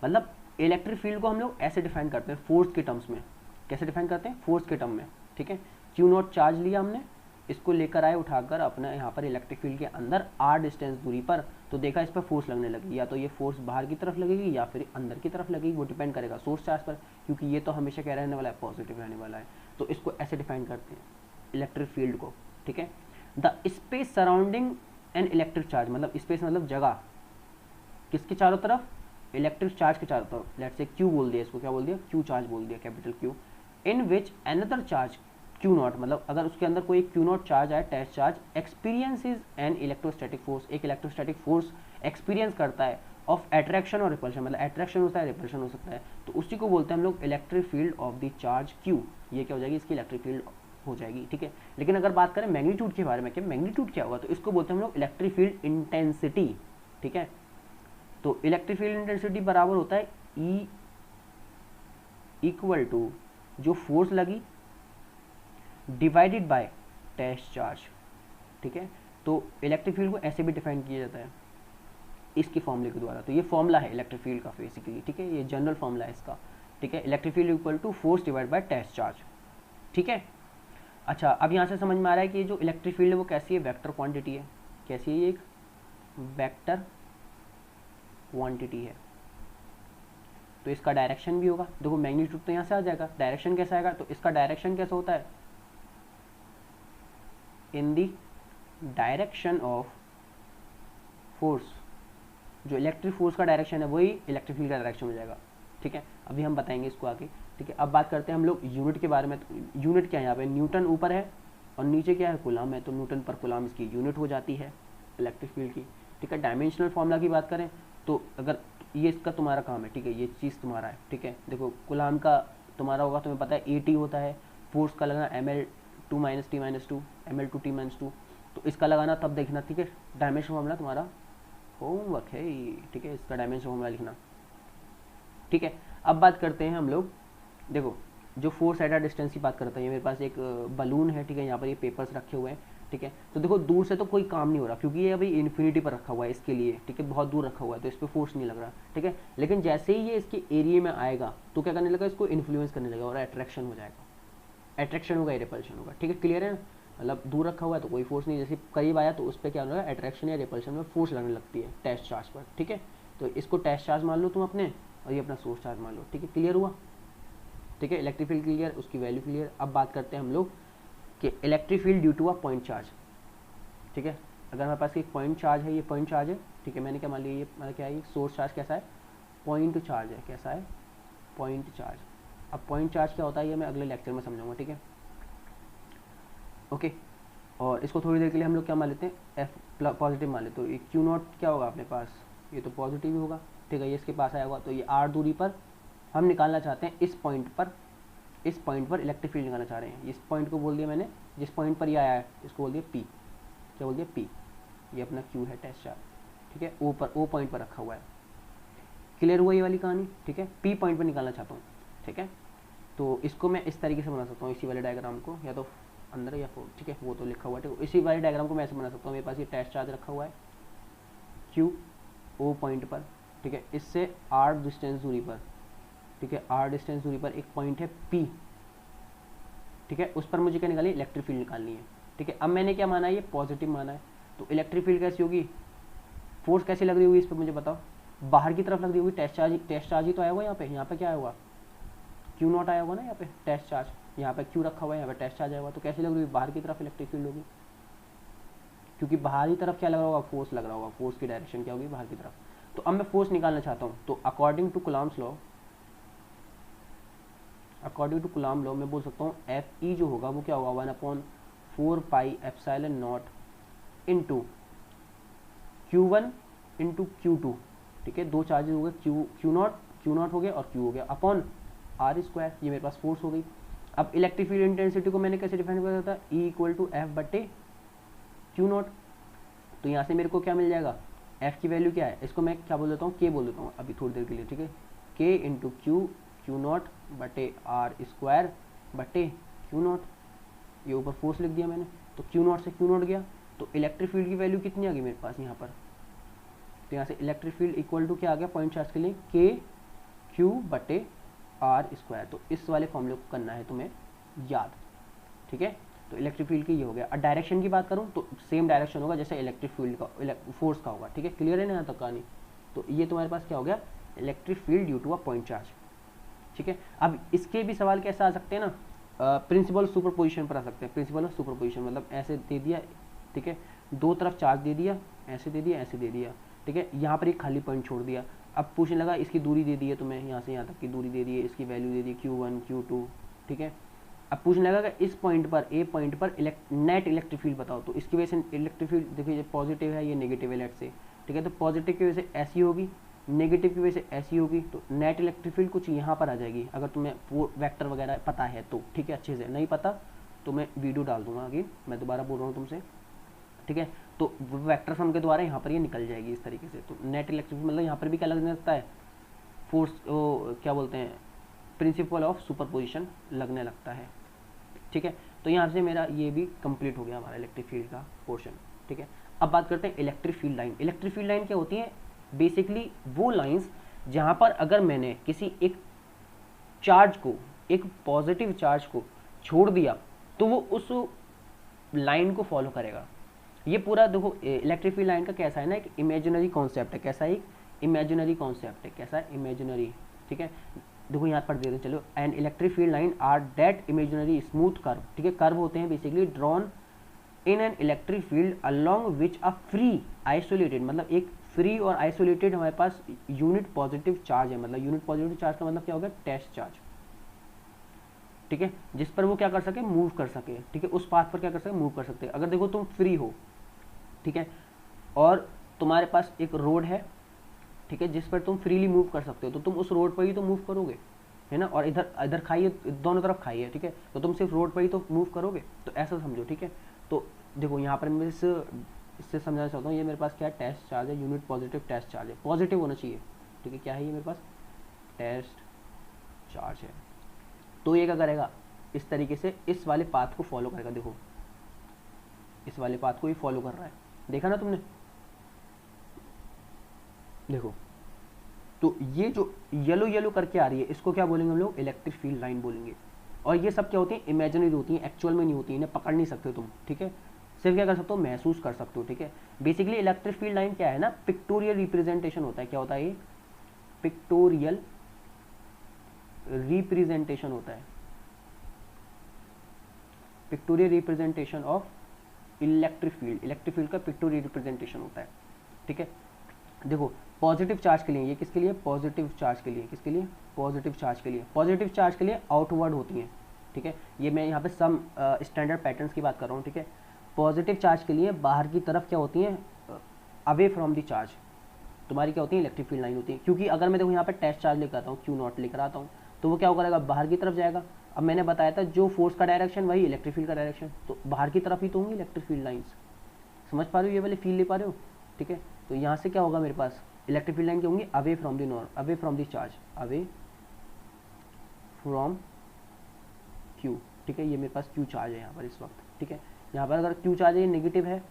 मतलब इलेक्ट्रिक फील्ड को हम लोग ऐसे डिफाइन करते हैं फोर्स के टर्म्स में, कैसे डिफाइन करते हैं, फोर्स के टर्म में, ठीक है। क्यू नॉट चार्ज लिया हमने, इसको लेकर आए उठाकर अपना यहाँ पर इलेक्ट्रिक फील्ड के अंदर आर डिस्टेंस दूरी पर, तो देखा इस पर फोर्स लगने लगी, या तो ये फोर्स बाहर की तरफ लगेगी या फिर अंदर की तरफ लगेगी, वो डिपेंड करेगा सोर्स चार्ज पर, क्योंकि ये तो हमेशा क्या रहने वाला है, पॉजिटिव रहने वाला है। तो इसको ऐसे डिफाइन करते हैं इलेक्ट्रिक फील्ड को, ठीक है। The space surrounding an electric charge, मतलब स्पेस मतलब जगह, किसके चारों तरफ, इलेक्ट्रिक चार्ज के चारों तरफ, लेट्स से क्यू बोल दिया, इसको क्या बोल दिया, क्यू चार्ज बोल दिया, capital Q, in which another charge Q nought, मतलब अगर उसके अंदर कोई क्यू नॉट चार्ज आए, test charge, experience is an electrostatic force, एक इलेक्ट्रोस्टैटिक फोर्स एक्सपीरियंस करता है ऑफ अट्रैक्शन और रिपल्शन, मतलब अट्रैक्शन होता है रिपल्शन हो सकता है, तो उसी को बोलते हैं हम लोग electric field of the charge Q, ये क्या हो जाएगी, इसकी इलेक्ट्रिक फील्ड हो जाएगी, ठीक है। लेकिन अगर बात करें मैग्नीट्यूड के बारे में, क्या मैग्नीट्यूड क्या होगा, तो इसको बोलते हैं हम लोग इलेक्ट्रिक फील्ड इंटेंसिटी, ठीक है। तो इलेक्ट्रिक फील्ड इंटेंसिटी बराबर होता है ई इक्वल टू जो फोर्स लगी डिवाइडेड बाय टेस्ट चार्ज, ठीक है। तो इलेक्ट्रिक फील्ड को ऐसे भी डिफाइन किया जाता है इसके फॉर्मूले के द्वारा, तो ये फॉर्मूला है इलेक्ट्रिक फील्ड का बेसिकली, ठीक है, ये जनरल फॉर्मूला है इसका, ठीक है। Electric field equal to force divide by test charge, ठीक है। अच्छा, अब यहाँ से समझ में आ रहा है कि जो इलेक्ट्रिक फील्ड है वो कैसी है, वेक्टर क्वांटिटी है, कैसी है, ये एक वेक्टर क्वांटिटी है। तो इसका डायरेक्शन भी होगा, देखो मैग्नीट्यूड तो यहाँ से आ जाएगा, डायरेक्शन कैसा आएगा, तो इसका डायरेक्शन कैसा होता है, इन दी डायरेक्शन ऑफ फोर्स, जो इलेक्ट्रिक फोर्स का डायरेक्शन है वही इलेक्ट्रिक फील्ड का डायरेक्शन हो जाएगा, ठीक है। अभी हम बताएंगे इसको आगे, ठीक है। अब बात करते हैं हम लोग यूनिट के बारे में, तो यूनिट क्या है, यहाँ पे न्यूटन ऊपर है और नीचे क्या है, कूलाम है, तो न्यूटन पर कूलाम इसकी यूनिट हो जाती है इलेक्ट्रिक फील्ड की, ठीक है। डायमेंशनल फॉर्मूला की बात करें तो अगर ये इसका तुम्हारा काम है, ठीक है, ये चीज़ तुम्हारा है, ठीक है। देखो कूलाम का तुम्हारा होगा, तुम्हें पता है AT होता है, फोर्स का लगना ML2 - T-2 ML2 T-2, तो इसका लगाना तब देखना, ठीक है। डायमेंशन फॉर्मूला तुम्हारा होमवर्क है, ठीक है, इसका डायमेंशन फॉर्मूला लिखना, ठीक है। अब बात करते हैं हम लोग, देखो जो फोर्स एट अ डिस्टेंस की बात करते हैं, ये मेरे पास एक बलून है, ठीक है, यहाँ पर ये पेपर्स रखे हुए हैं, ठीक है। तो देखो दूर से तो कोई काम नहीं हो रहा क्योंकि ये अभी इन्फिनिटी पर रखा हुआ है इसके लिए, ठीक है, बहुत दूर रखा हुआ है तो इस पर फोर्स नहीं लग रहा, ठीक है। लेकिन जैसे ही ये इसके एरिया में आएगा तो क्या करने लगा, इसको इन्फ्लुएंस करने लगा और अट्रैक्शन हो जाएगा, अट्रैक्शन होगा, रिपल्शन होगा, ठीक है, क्लियर है ना। मतलब दूर रखा हुआ है तो कोई फोर्स नहीं, जैसे करीब आया तो उस पर क्या होगा, अट्रैक्शन या रिपल्शन में फोर्स लगने लगती है टेस्ट चार्ज पर, ठीक है। तो इसको टेस्ट चार्ज मान लो तुम अपने, और ये अपना सोर्स चार्ज मान लो, ठीक है, क्लियर हुआ, ठीक है। इलेक्ट्रिक फील्ड क्लियर, उसकी वैल्यू क्लियर। अब बात करते हैं हम लोग कि electric field due to a point charge, ठीक है। अगर हमारे पास एक पॉइंट चार्ज है, ये पॉइंट चार्ज है, ठीक है, मैंने क्या मान लिया, ये मतलब क्या है, ये सोर्स चार्ज कैसा है, पॉइंट चार्ज है, कैसा है, पॉइंट चार्ज। अब पॉइंट चार्ज क्या होता है ये मैं अगले लेक्चर में समझाऊंगा, ठीक है, ओके। और इसको थोड़ी देर के लिए हम लोग क्या मान लेते हैं, F पॉजिटिव मान लेते, तो ये क्यू नॉट क्या होगा अपने पास, ये तो पॉजिटिव ही होगा, ठीक है, ये इसके पास आया होगा, तो ये R दूरी पर हम निकालना चाहते हैं, इस पॉइंट पर इलेक्ट्रिक फील्ड निकालना चाह रहे हैं। इस पॉइंट को बोल दिया मैंने, जिस पॉइंट पर ये आया है इसको बोल दिया P, क्या बोल दिया P, ये अपना Q है टेस्ट चार्ज, ठीक है, O पॉइंट पर रखा हुआ है, क्लियर हुआ ये वाली कहानी, ठीक है। P पॉइंट पर निकालना चाहता हूँ, ठीक है। तो इसको मैं इस तरीके से बना सकता हूँ, इसी वाले डायग्राम को, या तो अंदर या फोर, ठीक है, वो तो लिखा हुआ है, ठीक है। इसी वाले डायग्राम को मैं ऐसे बना सकता हूँ, मेरे पास ये टेस्ट चार्ज रखा हुआ है Q O पॉइंट पर, ठीक है, इससे r डिस्टेंस दूरी पर, ठीक है, r डिस्टेंस दूरी पर एक पॉइंट है P, ठीक है, उस पर मुझे क्या निकालनी है, इलेक्ट्रिक फील्ड निकालनी है। ठीक है, अब मैंने क्या माना है, ये पॉजिटिव माना है, तो इलेक्ट्रिक फील्ड कैसी होगी, फोर्स कैसी लग रही होगी इस पर मुझे बताओ, बाहर की तरफ लग रही होगी, टेस्ट चार्ज ही तो आया हुआ यहाँ पे क्या आया हुआ, क्यू नॉट आया हुआ ना यहाँ पे, टेस्ट चार्ज, यहाँ पे क्यू रखा हुआ है, यहाँ पे टेस्ट चार्ज आया हुआ, तो कैसी लग रही होगी, बाहर की तरफ इलेक्ट्रिक फील्ड होगी, क्योंकि बाहरी तरफ क्या लग रहा होगा, फोर्स लग रहा होगा, फोर्स की डायरेक्शन क्या होगी, बाहर की तरफ। तो अब मैं फोर्स निकालना चाहता हूँ, तो अकॉर्डिंग टू कूलम्ब्स लॉ मैं बोल सकता हूँ एफ ई जो होगा वो क्या होगा, 1/4 pi epsilon not into Q1 into Q2, ठीक है, दो चार्जेस हो गए, क्यू नॉट हो गया और Q हो गया, अपॉन R स्क्वायर, ये मेरे पास फोर्स हो गई। अब इलेक्ट्रिक फील्ड इंटेंसिटी को मैंने कैसे डिफाइन कर दिया था, E इक्वल टू एफ बटे क्यू नॉट, तो यहाँ से मेरे को क्या मिल जाएगा, F की वैल्यू क्या है, इसको मैं क्या बोल देता हूँ, K बोल देता हूँ अभी थोड़ी देर के लिए, ठीक है, K इंटू क्यू नॉट बटे R स्क्वायर बटे क्यू नॉट, ये ऊपर फोर्स लिख दिया मैंने, तो क्यू नॉट से क्यू नॉट गया, तो इलेक्ट्रिक फील्ड की वैल्यू कितनी आ गई मेरे पास यहाँ पर, तो यहाँ से इलेक्ट्रिक फील्ड इक्वल टू क्या आ गया, पॉइंट चार्ज के लिए के क्यू बटे आर स्क्वायर, तो इस वाले फॉर्मूले को करना है तुम्हें याद, ठीक है। तो इलेक्ट्रिक फील्ड की ये हो गया। और डायरेक्शन की बात करूँ तो सेम डायरेक्शन होगा जैसे इलेक्ट्रिक फील्ड का, फोर्स का होगा, ठीक है, क्लियर है ना यहाँ तक कहानी। तो ये तुम्हारे पास क्या हो गया, electric field due to a point charge, ठीक है। अब इसके भी सवाल कैसे आ सकते हैं ना, प्रिंसिपल सुपर पोजिशन पर आ सकते हैं। प्रिंसिपल ऑफ सुपर पोजिशन मतलब ऐसे दे दिया, ठीक है, दो तरफ चार्ज दे दिया, ऐसे दे दिया, ऐसे दे दिया, ठीक है, यहाँ पर एक खाली पॉइंट छोड़ दिया। अब पूछने लगा इसकी दूरी दे दी है तुम्हें, यहाँ से यहाँ तक की दूरी दे दी है, इसकी वैल्यू दे दी Q1 Q2, ठीक है। अब पूछने लगा कि इस पॉइंट पर, ए पॉइंट पर नेट इलेक्ट्रिक फील्ड बताओ, तो इसकी वजह से इलेक्ट्रिक फील्ड देखिए ये पॉजिटिव है, ये नेगेटिव है लेट से, ठीक है, तो पॉजिटिव की वजह से ऐसी होगी, नेगेटिव की वजह से ऐसी होगी, तो नेट इलेक्ट्रिक फील्ड कुछ यहाँ पर आ जाएगी, अगर तुम्हें वेक्टर वगैरह पता है तो, ठीक है, अच्छे से। नहीं पता तो मैं वीडियो डाल दूंगा आगे, मैं दोबारा बोल रहा हूँ तुमसे, ठीक है। तो वेक्टर सम के द्वारा यहाँ पर ये निकल जाएगी इस तरीके से। तो नेट इलेक्ट्रिक मतलब यहाँ पर भी क्या लगने लगता है, फोर्स, क्या बोलते हैं, प्रिंसिपल ऑफ सुपरपोजिशन लगने लगता है, ठीक है। तो यहाँ से मेरा ये भी कंप्लीट हो गया हमारा इलेक्ट्रिक फील्ड का पोर्शन, ठीक है। अब बात करते हैं electric field line. Electric field line क्या होती है, बेसिकली वो लाइंस जहाँ पर अगर मैंने किसी एक चार्ज को, एक पॉजिटिव चार्ज को छोड़ दिया तो वो उस लाइन को फॉलो करेगा। ये पूरा देखो इलेक्ट्रिक फील्ड लाइन का कैसा है ना, एक इमेजिनरी कॉन्सेप्ट है। कैसा है, इमेजिनरी कॉन्सेप्ट है, कैसा है, इमेजिनरी, ठीक है। देखो यहाँ पर दे दें, चलो, and electric field line are that imaginary smooth curve, ठीक है, कर्व होते हैं basically drawn in an electric field along which a free isolated, मतलब एक फ्री और आइसोलेटेड हमारे पास यूनिट पॉजिटिव चार्ज है। मतलब यूनिट पॉजिटिव चार्ज का मतलब क्या होगा, टेस्ट चार्ज, ठीक है, जिस पर वो क्या कर सके, मूव कर सके, ठीक है, उस पाथ पर क्या कर सके, मूव कर सकते हैं। अगर देखो तुम फ्री हो, ठीक है, और तुम्हारे पास एक रोड है, ठीक है, जिस पर तुम फ्रीली मूव कर सकते हो, तो तुम उस रोड पर ही तो मूव करोगे, है ना। और इधर इधर खाई है, दोनों तरफ खाई है, ठीक है, तो तुम सिर्फ रोड पर ही तो मूव करोगे, तो ऐसा समझो, ठीक है। तो देखो यहाँ पर मैं इससे समझाना चाहता हूँ, ये मेरे पास क्या है, टेस्ट चार्ज है, यूनिट पॉजिटिव टेस्ट चार्ज है, पॉजिटिव होना चाहिए, ठीक है। क्या है ये मेरे पास, टेस्ट चार्ज है। तो ये क्या करेगा, इस तरीके से इस वाले पाथ को फॉलो करेगा। देखो इस वाले पाथ को ही फॉलो कर रहा है, देखा ना तुमने, देखो। तो ये जो येलो येलो करके आ रही है, इसको क्या बोलेंगे हम लोग, इलेक्ट्रिक फील्ड लाइन बोलेंगे। और ये सब क्या होती है, इमेजिनरी होती है, एक्चुअल में नहीं होती, इन्हें पकड़ नहीं सकते तुम, ठीक है, सिर्फ क्या कर सकते हो, महसूस कर सकते हो, ठीक है। बेसिकली इलेक्ट्रिक फील्ड लाइन क्या है ना, पिक्टोरियल रिप्रेजेंटेशन होता है। क्या होता है ये, पिक्टोरियल रिप्रेजेंटेशन होता है, pictorial representation of electric field. Electric field का पिक्टोरियल रिप्रेजेंटेशन होता है, ठीक है। देखो पॉजिटिव चार्ज के लिए, ये किसके लिए, पॉजिटिव चार्ज के लिए, किसके लिए, पॉजिटिव चार्ज के लिए, पॉजिटिव चार्ज के लिए आउटवर्ड होती हैं, ठीक है। ये मैं यहाँ पे सम स्टैंडर्ड पैटर्न्स की बात कर रहा हूँ, ठीक है। पॉजिटिव चार्ज के लिए बाहर की तरफ क्या होती हैं, अवे फ्रॉम द चार्ज, तुम्हारी क्या होती है, इलेक्ट्रिक फील्ड लाइन होती है। क्योंकि अगर मैं देखो यहाँ पे टेस्ट चार्ज लेकर आता हूँ, Q0 लेकर आता हूँ, तो वो क्या करेगा, बाहर की तरफ जाएगा। अब मैंने बताया था जो फोर्स का डायरेक्शन वही इलेक्ट्रिक फील्ड का डायरेक्शन, तो बाहर की तरफ ही तो होंगी इलेक्ट्रिक फील्ड लाइंस। समझ पा रहे हो, ये वाले फील ले पा रहे हो, ठीक है। तो यहाँ से क्या होगा मेरे पास, इलेक्ट्रिक फील्ड लाइन क्या होंगी, away from the north, away from the charge, away from Q, ठीक है। ये मेरे पास Q चार्ज है यहाँ पर इस वक्त, ठीक है। यहाँ पर अगर Q चार्ज है, नेगेटिव है,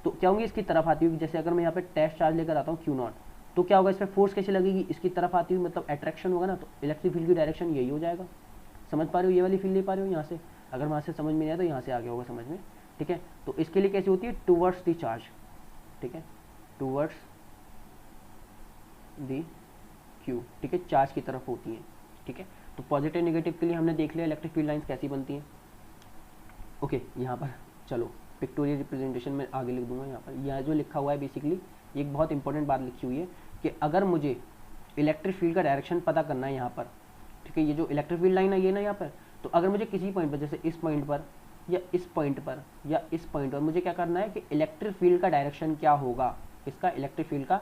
तो क्या होंगी, इसकी तरफ आती होगी। जैसे अगर मैं यहाँ पे टेस्ट चार्ज लेकर आता हूँ Q0, तो क्या होगा, इसमें फोर्स कैसे लगेगी, इसकी तरफ आती हुई, मतलब अट्रैक्शन होगा ना, तो इलेक्ट्रिक फील्ड की डायरेक्शन यही हो जाएगा। समझ पा रहे हो, ये वाली फील्ड ले पा रहे हो यहाँ से, अगर वहाँ से समझ में नहीं आया तो यहाँ से आ गया होगा समझ में, ठीक है। तो इसके लिए कैसी होती है, टूवर्ड्स द चार्ज, ठीक है, टूवर्ड्स द क्यू, ठीक है, चार्ज की तरफ होती है, ठीक है। तो पॉजिटिव नेगेटिव के लिए हमने देख लिया इलेक्ट्रिक फील्ड लाइंस कैसी बनती हैं। ओके, यहाँ पर चलो पिक्टोरियल रिप्रेजेंटेशन में आगे लिख दूंगा। यहाँ पर यह जो लिखा हुआ है बेसिकली एक बहुत इंपॉर्टेंट बात लिखी हुई है कि अगर मुझे इलेक्ट्रिक फील्ड का डायरेक्शन पता करना है यहाँ पर, ठीक है, ये जो इलेक्ट्रिक फील्ड लाइन है ये ना यहाँ पर, तो अगर मुझे किसी पॉइंट पर, जैसे इस पॉइंट पर या इस पॉइंट पर या इस पॉइंट पर, मुझे क्या करना है कि इलेक्ट्रिक फील्ड का डायरेक्शन क्या होगा, इसका इलेक्ट्रिक फील्ड का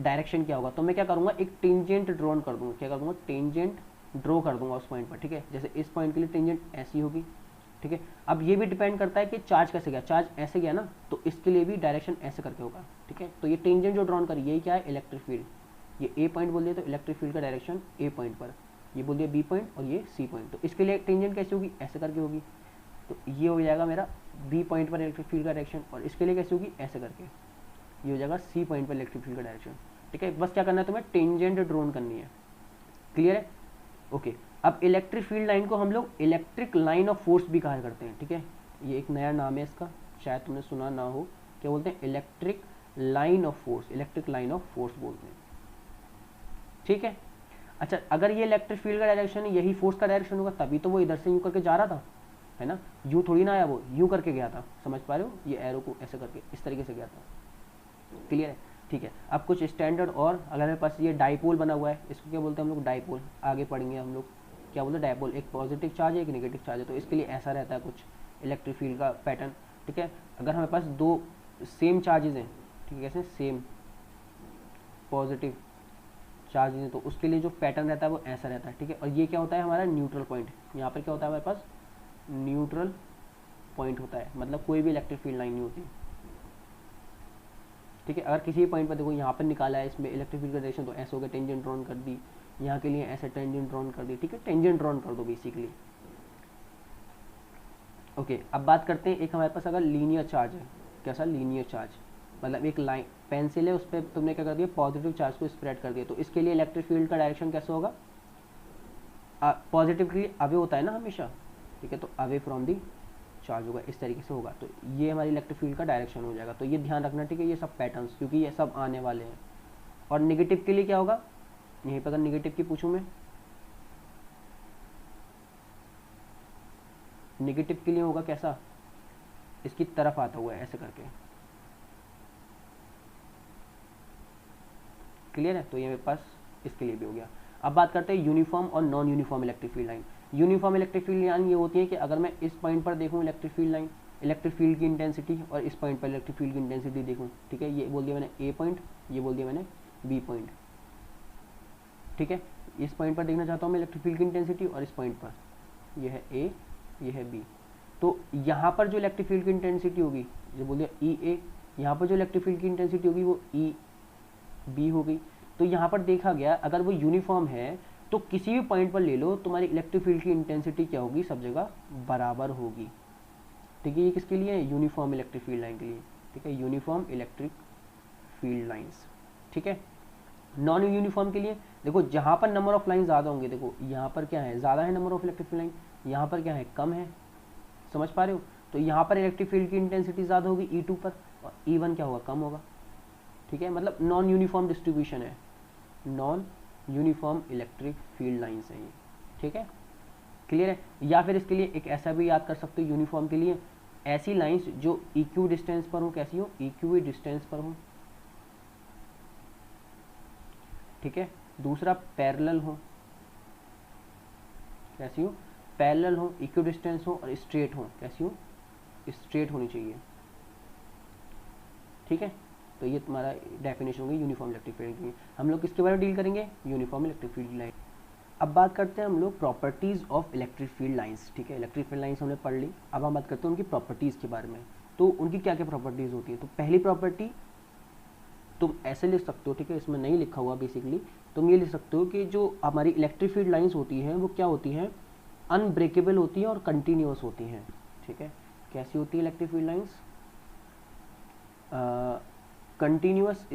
डायरेक्शन क्या होगा, तो मैं क्या करूँगा, एक टेंजेंट ड्रॉ कर दूँगा, क्या कर दूँगा, टेंजेंट ड्रॉ कर दूंगा उस पॉइंट पर, ठीक है। जैसे इस पॉइंट के लिए टेंजेंट ऐसी होगी, ठीक है। अब ये भी डिपेंड करता है कि चार्ज कैसे गया, चार्ज ऐसे गया ना, तो इसके लिए भी डायरेक्शन ऐसे करके होगा, ठीक है। तो ये टेंजेंट जो ड्रॉन करी यही क्या है, इलेक्ट्रिक फील्ड, ये ए पॉइंट बोल दिया तो इलेक्ट्रिक फील्ड का डायरेक्शन ए पॉइंट पर, ये बोल दिया बी पॉइंट और ये सी पॉइंट, तो इसके लिए टेंजेंट कैसे होगी, ऐसे करके होगी, तो ये हो जाएगा मेरा बी पॉइंट पर इलेक्ट्रिक फील्ड का डायरेक्शन, और इसके लिए कैसे होगी, ऐसे करके, ये हो जाएगा सी पॉइंट पर इलेक्ट्रिक फील्ड का डायरेक्शन, ठीक है। बस क्या करना है तुम्हें, टेंजेंट ड्रॉन करनी है, क्लियर है, ओके। अब इलेक्ट्रिक फील्ड लाइन को हम लोग इलेक्ट्रिक लाइन ऑफ फोर्स भी कहा करते हैं, ठीक है, ये एक नया नाम है इसका, शायद तुमने सुना ना हो, क्या बोलते हैं, electric line of force, electric line of force बोलते हैं, ठीक है। अच्छा, अगर ये इलेक्ट्रिक फील्ड का डायरेक्शन है, यही फोर्स का डायरेक्शन होगा, तभी तो वो इधर से यूं करके जा रहा था, है ना, यूं थोड़ी ना आया, वो यूं करके गया था, समझ पा रहे हो, ये एरो को ऐसे करके इस तरीके से गया था, क्लियर है, ठीक है। अब कुछ स्टैंडर्ड, और अगर मेरे पास ये डाइपोल बना हुआ है, इसको क्या बोलते हैं हम लोग, डाइपोल, आगे पढ़ेंगे हम लोग क्या बोलते हैं, डाइपोल, एक पॉजिटिव चार्ज है एक नेगेटिव चार्ज है, तो इसके लिए ऐसा रहता है कुछ इलेक्ट्रिक फील्ड का पैटर्न, ठीक है। अगर हमारे पास दो सेम चार्जेज हैं, ठीक है, कैसे, सेम पॉजिटिव चार्जेज हैं, तो उसके लिए जो पैटर्न रहता है वो ऐसा रहता है, ठीक है। और ये क्या होता है, हमारा न्यूट्रल पॉइंट, यहाँ पर क्या होता है हमारे पास, न्यूट्रल पॉइंट होता है, मतलब कोई भी इलेक्ट्रिक फील्ड लाइन नहीं होती, ठीक है। अगर किसी पॉइंट पर देखो, यहाँ पर निकाला है इसमें इलेक्ट्रिक फील्ड का डायरेक्शन, तो ऐसे हो गया, टेंजेंट ड्रॉन कर दी, यहाँ के लिए ऐसे टेंजेंट ड्रॉन कर दी, ठीक है, टेंजेंट ड्रॉन कर दो बेसिकली, ओके। अब बात करते हैं, एक हमारे पास अगर लीनियर चार्ज है, कैसा, लीनियर चार्ज, मतलब एक लाइन पेंसिल है, उस पर तुमने क्या कर दिया, पॉजिटिव चार्ज को स्प्रेड कर दिया, तो इसके लिए इलेक्ट्रिक फील्ड का डायरेक्शन कैसे होगा, पॉजिटिव के लिए अवे होता है ना हमेशा, ठीक है, तो अवे फ्रॉम दी चार्ज होगा, इस तरीके से होगा, तो ये हमारी इलेक्ट्रिक फील्ड का डायरेक्शन हो जाएगा, तो ये ध्यान रखना, ठीक है, ये सब पैटर्न्स, क्योंकि ये सब आने वाले हैं। और निगेटिव के लिए क्या होगा, यहीं पर अगर निगेटिव की पूछूं मैं, निगेटिव के लिए होगा कैसा, इसकी तरफ आता हुआ है ऐसे करके, क्लियर है, तो ये मेरे पास इसके लिए भी हो गया। अब बात करते हैं यूनिफॉर्म और non uniform electric field line. Uniform electric field line ये होती है कि अगर मैं इस पॉइंट पर देखूं electric field line, electric field की इंटेंसिटी, और इस पॉइंट पर इलेक्ट्रिक फील्ड की इंटेंसिटी देखूं, ठीक है, ये बोल दिया मैंने ए पॉइंट, ये बोल दिया मैंने बी पॉइंट, ठीक है। इस पॉइंट पर देखना चाहता हूँ मैं इलेक्ट्रिक फील्ड की इंटेंसिटी, और इस पॉइंट पर यह है ए, यह है बी, तो यहाँ पर जो इलेक्ट्रिक फील्ड की इंटेंसिटी होगी, जो बोल दिया ई ए, यहाँ पर जो इलेक्ट्रिक फील्ड की इंटेंसिटी होगी वो ई बी हो गई। तो यहाँ पर देखा गया अगर वो यूनिफॉर्म है तो किसी भी पॉइंट पर ले लो, तुम्हारी इलेक्ट्रिक फील्ड की इंटेंसिटी क्या होगी, सब जगह बराबर होगी, ठीक है। ये किसके लिए है, यूनिफॉर्म इलेक्ट्रिक फील्ड लाइन के लिए, ठीक है, यूनिफॉर्म इलेक्ट्रिक फील्ड लाइंस, ठीक है। नॉन यूनिफॉर्म के लिए देखो, जहाँ पर नंबर ऑफ लाइन ज़्यादा होंगे, देखो यहाँ पर क्या है, ज़्यादा है number of electric field line, यहाँ पर क्या है, कम है, समझ पा रहे हो, तो यहाँ पर इलेक्ट्रिक फील्ड की इंटेंसिटी ज़्यादा होगी E2 पर, और E1 क्या होगा, कम होगा, ठीक है। मतलब नॉन यूनिफॉर्म डिस्ट्रीब्यूशन है, non uniform electric field lines है ये, ठीक है, क्लियर है। या फिर इसके लिए एक ऐसा भी याद कर सकते हो यूनिफॉर्म के लिए, ऐसी लाइंस जो इक्यू डिस्टेंस पर हो, कैसी हो, इक्यू डिस्टेंस पर हो, ठीक है। दूसरा पैरेलल हो, कैसी हो, पैरेलल हो, इक्यू डिस्टेंस हो, और स्ट्रेट हो, कैसी हो, स्ट्रेट होनी चाहिए, ठीक है। तो ये तुम्हारा डेफिनेशन होगी यूनिफॉर्म इलेक्ट्रिक फील्ड की। हम लोग किसके बारे में डील करेंगे, यूनिफॉर्म इलेक्ट्रिक फील्ड लाइन। अब बात करते हैं हम लोग properties of electric field lines, ठीक है। इलेक्ट्रिक फील्ड लाइंस हमने पढ़ ली, अब हम बात करते हैं उनकी प्रॉपर्टीज़ के बारे में। तो उनकी क्या क्या प्रॉपर्टीज़ होती है, तो पहली प्रॉपर्टी तुम ऐसे लिख सकते हो, ठीक है, इसमें नहीं लिखा हुआ बेसिकली, तुम ये लिख सकते हो कि जो हमारी इलेक्ट्रिक फील्ड लाइंस होती हैं वो क्या होती हैं, अनब्रेकेबल होती हैं और कंटिन्यूस होती हैं, ठीक है। कैसी होती है electric field lines, continuous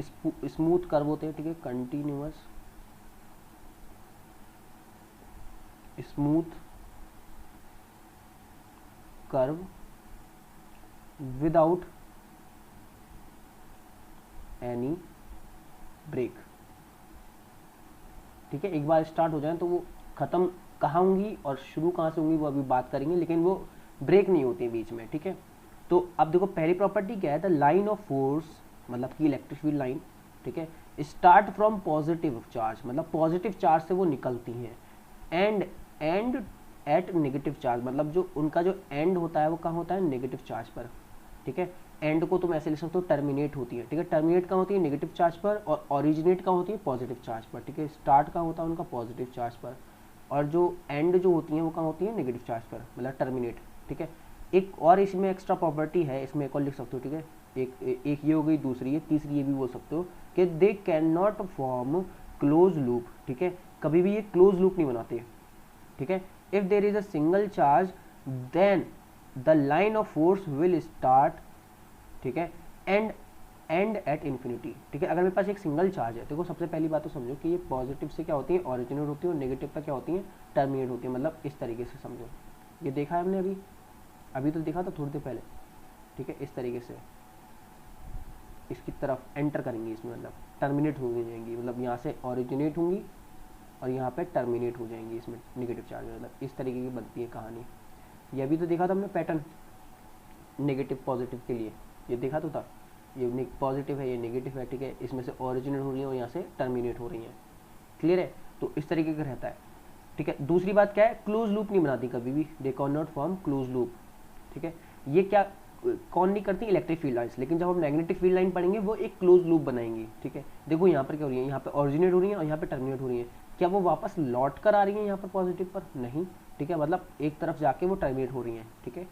smooth curve होते हैं, ठीक है, continuous smooth curve without any break, ठीक है। एक बार स्टार्ट हो जाए तो वो खत्म कहाँ होंगी और शुरू कहाँ से होंगी वो अभी बात करेंगे, लेकिन वो ब्रेक नहीं होती बीच में, ठीक है। तो अब देखो पहली प्रॉपर्टी क्या है, द लाइन ऑफ फोर्स मतलब कि इलेक्ट्रिक फील्ड लाइन, ठीक है, स्टार्ट फ्रॉम पॉजिटिव चार्ज, मतलब पॉजिटिव चार्ज से वो निकलती हैं, एंड एट नेगेटिव चार्ज, मतलब जो उनका जो एंड होता है वो कहाँ होता है, नेगेटिव चार्ज पर, ठीक है। एंड को तुम ऐसे लिख सकते हो टर्मिनेट होती है, ठीक है, टर्मिनेट कहाँ होती है, नेगेटिव चार्ज पर, और ओरिजिनेट कहाँ होती है, पॉजिटिव चार्ज पर, ठीक है। स्टार्ट कहाँ होता है उनका, पॉजिटिव चार्ज पर, और जो एंड जो होती है वो कहाँ होती है, नेगेटिव चार्ज पर, मतलब टर्मिनेट, ठीक है। एक और इसमें एक्स्ट्रा प्रॉपर्टी है, इसमें एक और लिख सकते हो, ठीक है, एक ये हो गई, दूसरी है, तीसरी ये भी बोल सकते हो कि they can not form close loop, ठीक है, कभी भी ये क्लोज लूप नहीं बनाते, ठीक है। If there is a single charge then the line of force will start, ठीक है, एंड एट इन्फिनिटी, ठीक है। अगर मेरे पास एक सिंगल चार्ज है, देखो सबसे पहली बात तो समझो कि ये पॉजिटिव से क्या होती है, ओरिजिनेट होती है, और नेगेटिव पर क्या होती है, टर्मिनेट होती है, मतलब इस तरीके से समझो। ये देखा है हमने अभी तो देखा था थोड़ी देर पहले, ठीक है, इस तरीके से इसकी तरफ एंटर करेंगी, इसमें मतलब टर्मिनेट हो जाएंगी, मतलब यहाँ से ओरिजिनेट होंगी और यहाँ पे टर्मिनेट हो जाएंगी इसमें नेगेटिव चार्ज, मतलब इस तरीके की बनती है कहानी। ये भी तो देखा था हमने पैटर्न नेगेटिव पॉजिटिव के लिए, ये देखा तो था, ये पॉजिटिव है, ये नेगेटिव है, ठीक है, इसमें से ओरिजिनेट हो रही है और यहाँ से टर्मिनेट हो रही है, क्लियर है। तो इस तरीके का रहता है, ठीक है। दूसरी बात क्या है, क्लोज लूप नहीं बनाती कभी भी, they can not form close loop, ठीक है। ये क्या कौन नहीं करती, इलेक्ट्रिक फील्ड लाइन्स, लेकिन जब हम मैग्नेटिक फील्ड लाइन पढ़ेंगे वो एक क्लोज लूप बनाएंगी, ठीक है। देखो यहाँ पर क्या हो रही है, यहाँ पे ओरिजिनेट हो रही है और यहाँ पे टर्मिनेट हो रही है, क्या वो वापस लौट कर आ रही है यहाँ पर पॉजिटिव पर, नहीं, ठीक है, मतलब एक तरफ जाके वो टर्मिनेट हो रही है, ठीक है।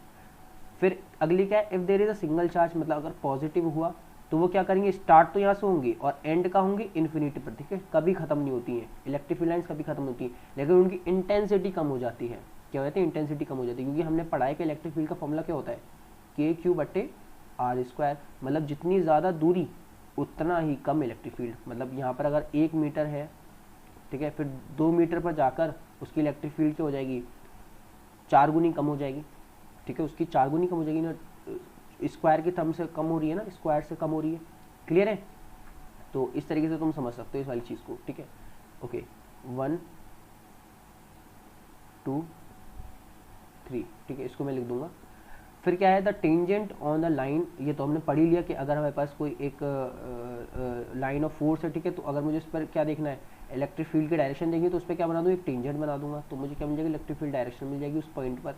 फिर अगली क्या है, if there is a single charge, मतलब अगर पॉजिटिव हुआ तो वो क्या करेंगे, स्टार्ट तो यहाँ से होंगी और एंड का होंगी इन्फिनिटी पर, ठीक है, कभी खत्म नहीं होती है, इलेक्ट्रिक फील्ड लाइन्स कभी खत्म होती है, लेकिन उनकी इंटेंसिटी कम हो जाती है, क्या कहते हैं, इंटेंसिटी कम हो जाती है, क्योंकि हमने पढ़ा है कि इलेक्ट्रिक फील्ड का फॉर्मूला क्या होता है, के क्यू बटे आर स्क्वायर, मतलब जितनी ज़्यादा दूरी उतना ही कम इलेक्ट्रिक फील्ड, मतलब यहाँ पर अगर 1 मीटर है, ठीक है, फिर 2 मीटर पर जाकर उसकी इलेक्ट्रिक फील्ड क्या हो जाएगी, 4 गुनी कम हो जाएगी, ठीक है, उसकी 4 गुनी कम हो जाएगी ना, स्क्वायर की टर्म से कम हो रही है ना, स्क्वायर से कम हो रही है, क्लियर है। तो इस तरीके से तुम समझ सकते हो इस वाली चीज़ को, ठीक है, ओके, 1 2 3, ठीक है, इसको मैं लिख दूंगा। फिर क्या है, the tangent on the line, ये तो हमने पढ़ ही लिया कि अगर हमारे पास कोई एक लाइन ऑफ फोर्स है, ठीक है, तो अगर मुझे इस पर क्या देखना है, इलेक्ट्रिक फील्ड की डायरेक्शन देंगे, तो उस पर क्या बना दूँ, एक टेंजेंट बना दूंगा, तो मुझे क्या मिल जाएगी, इलेक्ट्रिक फील्ड डायरेक्शन मिल जाएगी उस पॉइंट पर,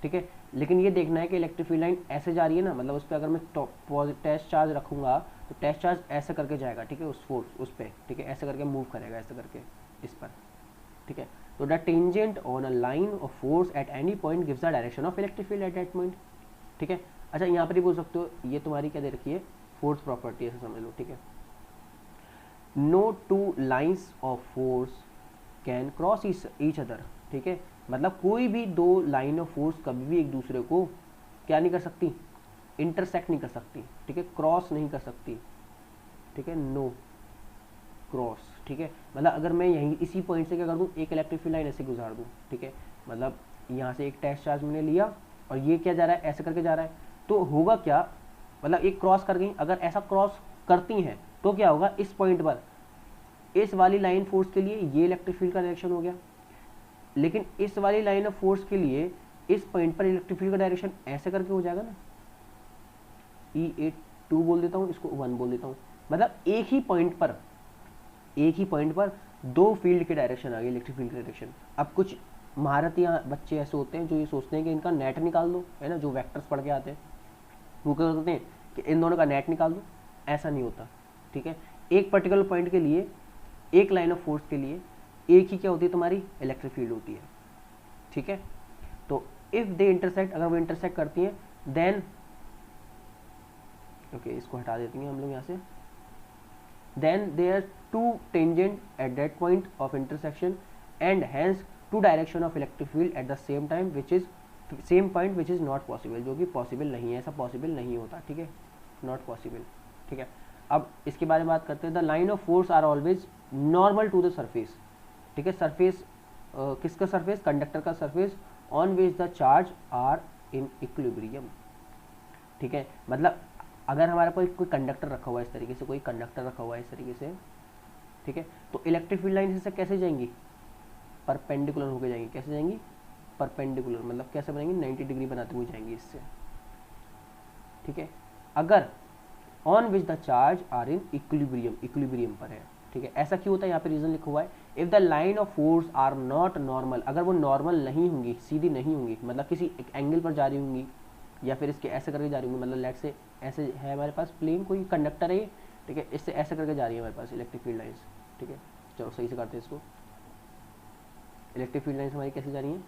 ठीक है। लेकिन ये देखना है कि इलेक्ट्रिक फील्ड लाइन ऐसे जा रही है ना, मतलब उस पर अगर मैं टेस्ट चार्ज रखूंगा तो टेस्ट चार्ज ऐसे करके जाएगा, ठीक है, उस फोर्स उस पर, ठीक है, ऐसे करके मूव करेगा, ऐसे करके इस पर, ठीक है। तो the tangent on a line of force at any point gives the direction of electric field eight that point, ठीक है। अच्छा यहाँ पर ही बोल सकते हो, ये तुम्हारी क्या दे रखी है, फोर्स प्रॉपर्टी, ऐसे समझ लो, ठीक है। No two lines of force can cross each other, ठीक है, मतलब कोई भी दो लाइन ऑफ फोर्स कभी भी एक दूसरे को क्या नहीं कर सकती, इंटरसेक्ट नहीं कर सकती, ठीक है, क्रॉस नहीं कर सकती, ठीक है, नो क्रॉस, ठीक है। मतलब अगर मैं यहीं इसी पॉइंट से क्या कर दूँ, एक इलेक्ट्रिक फील्ड लाइन ऐसे गुजार दूँ, ठीक है, मतलब यहाँ से एक टेस्ट चार्ज मैंने लिया और ये क्या जा रहा है, ऐसे करके जा रहा है, तो होगा क्या, मतलब एक क्रॉस कर गई, अगर ऐसा क्रॉस करती हैं तो क्या होगा, इस पॉइंट पर इस वाली लाइन फोर्स के लिए ये इलेक्ट्रिक फील्ड का डायरेक्शन हो गया, लेकिन इस वाली लाइन ऑफ फोर्स के लिए इस पॉइंट पर इलेक्ट्रिक फील्ड का डायरेक्शन ऐसे करके हो जाएगा ना, E2 बोल देता हूँ, इसको 1 बोल देता हूँ, मतलब एक ही पॉइंट पर दो फील्ड के डायरेक्शन आ गए, इलेक्ट्रिक फील्ड के डायरेक्शन। अब कुछ महारतियाँ बच्चे ऐसे होते हैं जो ये सोचते हैं कि इनका नेट निकाल दो, है ना, जो वेक्टर्स पढ़ के आते हैं वो क्या करते हैं कि इन दोनों का नेट निकाल दो, ऐसा नहीं होता, ठीक है। एक पर्टिकुलर पॉइंट के लिए, एक लाइन ऑफ फोर्स के लिए एक ही क्या होती है, तुम्हारी इलेक्ट्रिक फील्ड होती है, ठीक है। तो इफ दे इंटरसेक्ट, अगर वो इंटरसेक्ट करती हैं देन, ओके, इसको हटा देते हैं हम लोग यहाँ से, then they are two tangent at that point of intersection and hence two direction of electric field at the same time which is same point which is not possible, जो कि पॉसिबल नहीं है, ऐसा पॉसिबल नहीं होता, ठीक है, not possible, ठीक है। अब इसके बारे में बात करते हैं। The line of force are always normal to the surface, ठीक है, सरफेस किसका सरफेस, कंडक्टर का surface, on which the charge are in equilibrium, ठीक है। मतलब अगर हमारे पास कोई कंडक्टर रखा हुआ है इस तरीके से, कोई कंडक्टर रखा हुआ है इस तरीके से, ठीक है, तो इलेक्ट्रिक फील्ड लाइन इससे कैसे जाएंगी, परपेंडिकुलर होकर जाएंगी। कैसे जाएंगी, परपेंडिकुलर, मतलब कैसे बनेंगी, 90 डिग्री बनाते हुए जाएंगी इससे, ठीक है। अगर on which the charge are in equilibrium, equilibrium पर है, ठीक है। ऐसा क्यों होता है, यहाँ पे रीजन लिखा हुआ है, if the line of force are not normal, अगर वो नॉर्मल नहीं होंगी, सीधी नहीं होंगी, मतलब किसी एक एंगल पर जा रही होंगी, या फिर इसके ऐसे करके जा रही होंगी, मतलब लेट से ऐसे है हमारे पास प्लेन, कोई कंडक्टर है, ठीक है, इससे ऐसे करके जा रही है हमारे पास इलेक्ट्रिक फील्ड लाइन्स, ठीक है। चलो सही से करते हैं इसको। इलेक्ट्रिक फील्ड लाइन्स हमारी कैसे जा रही हैं,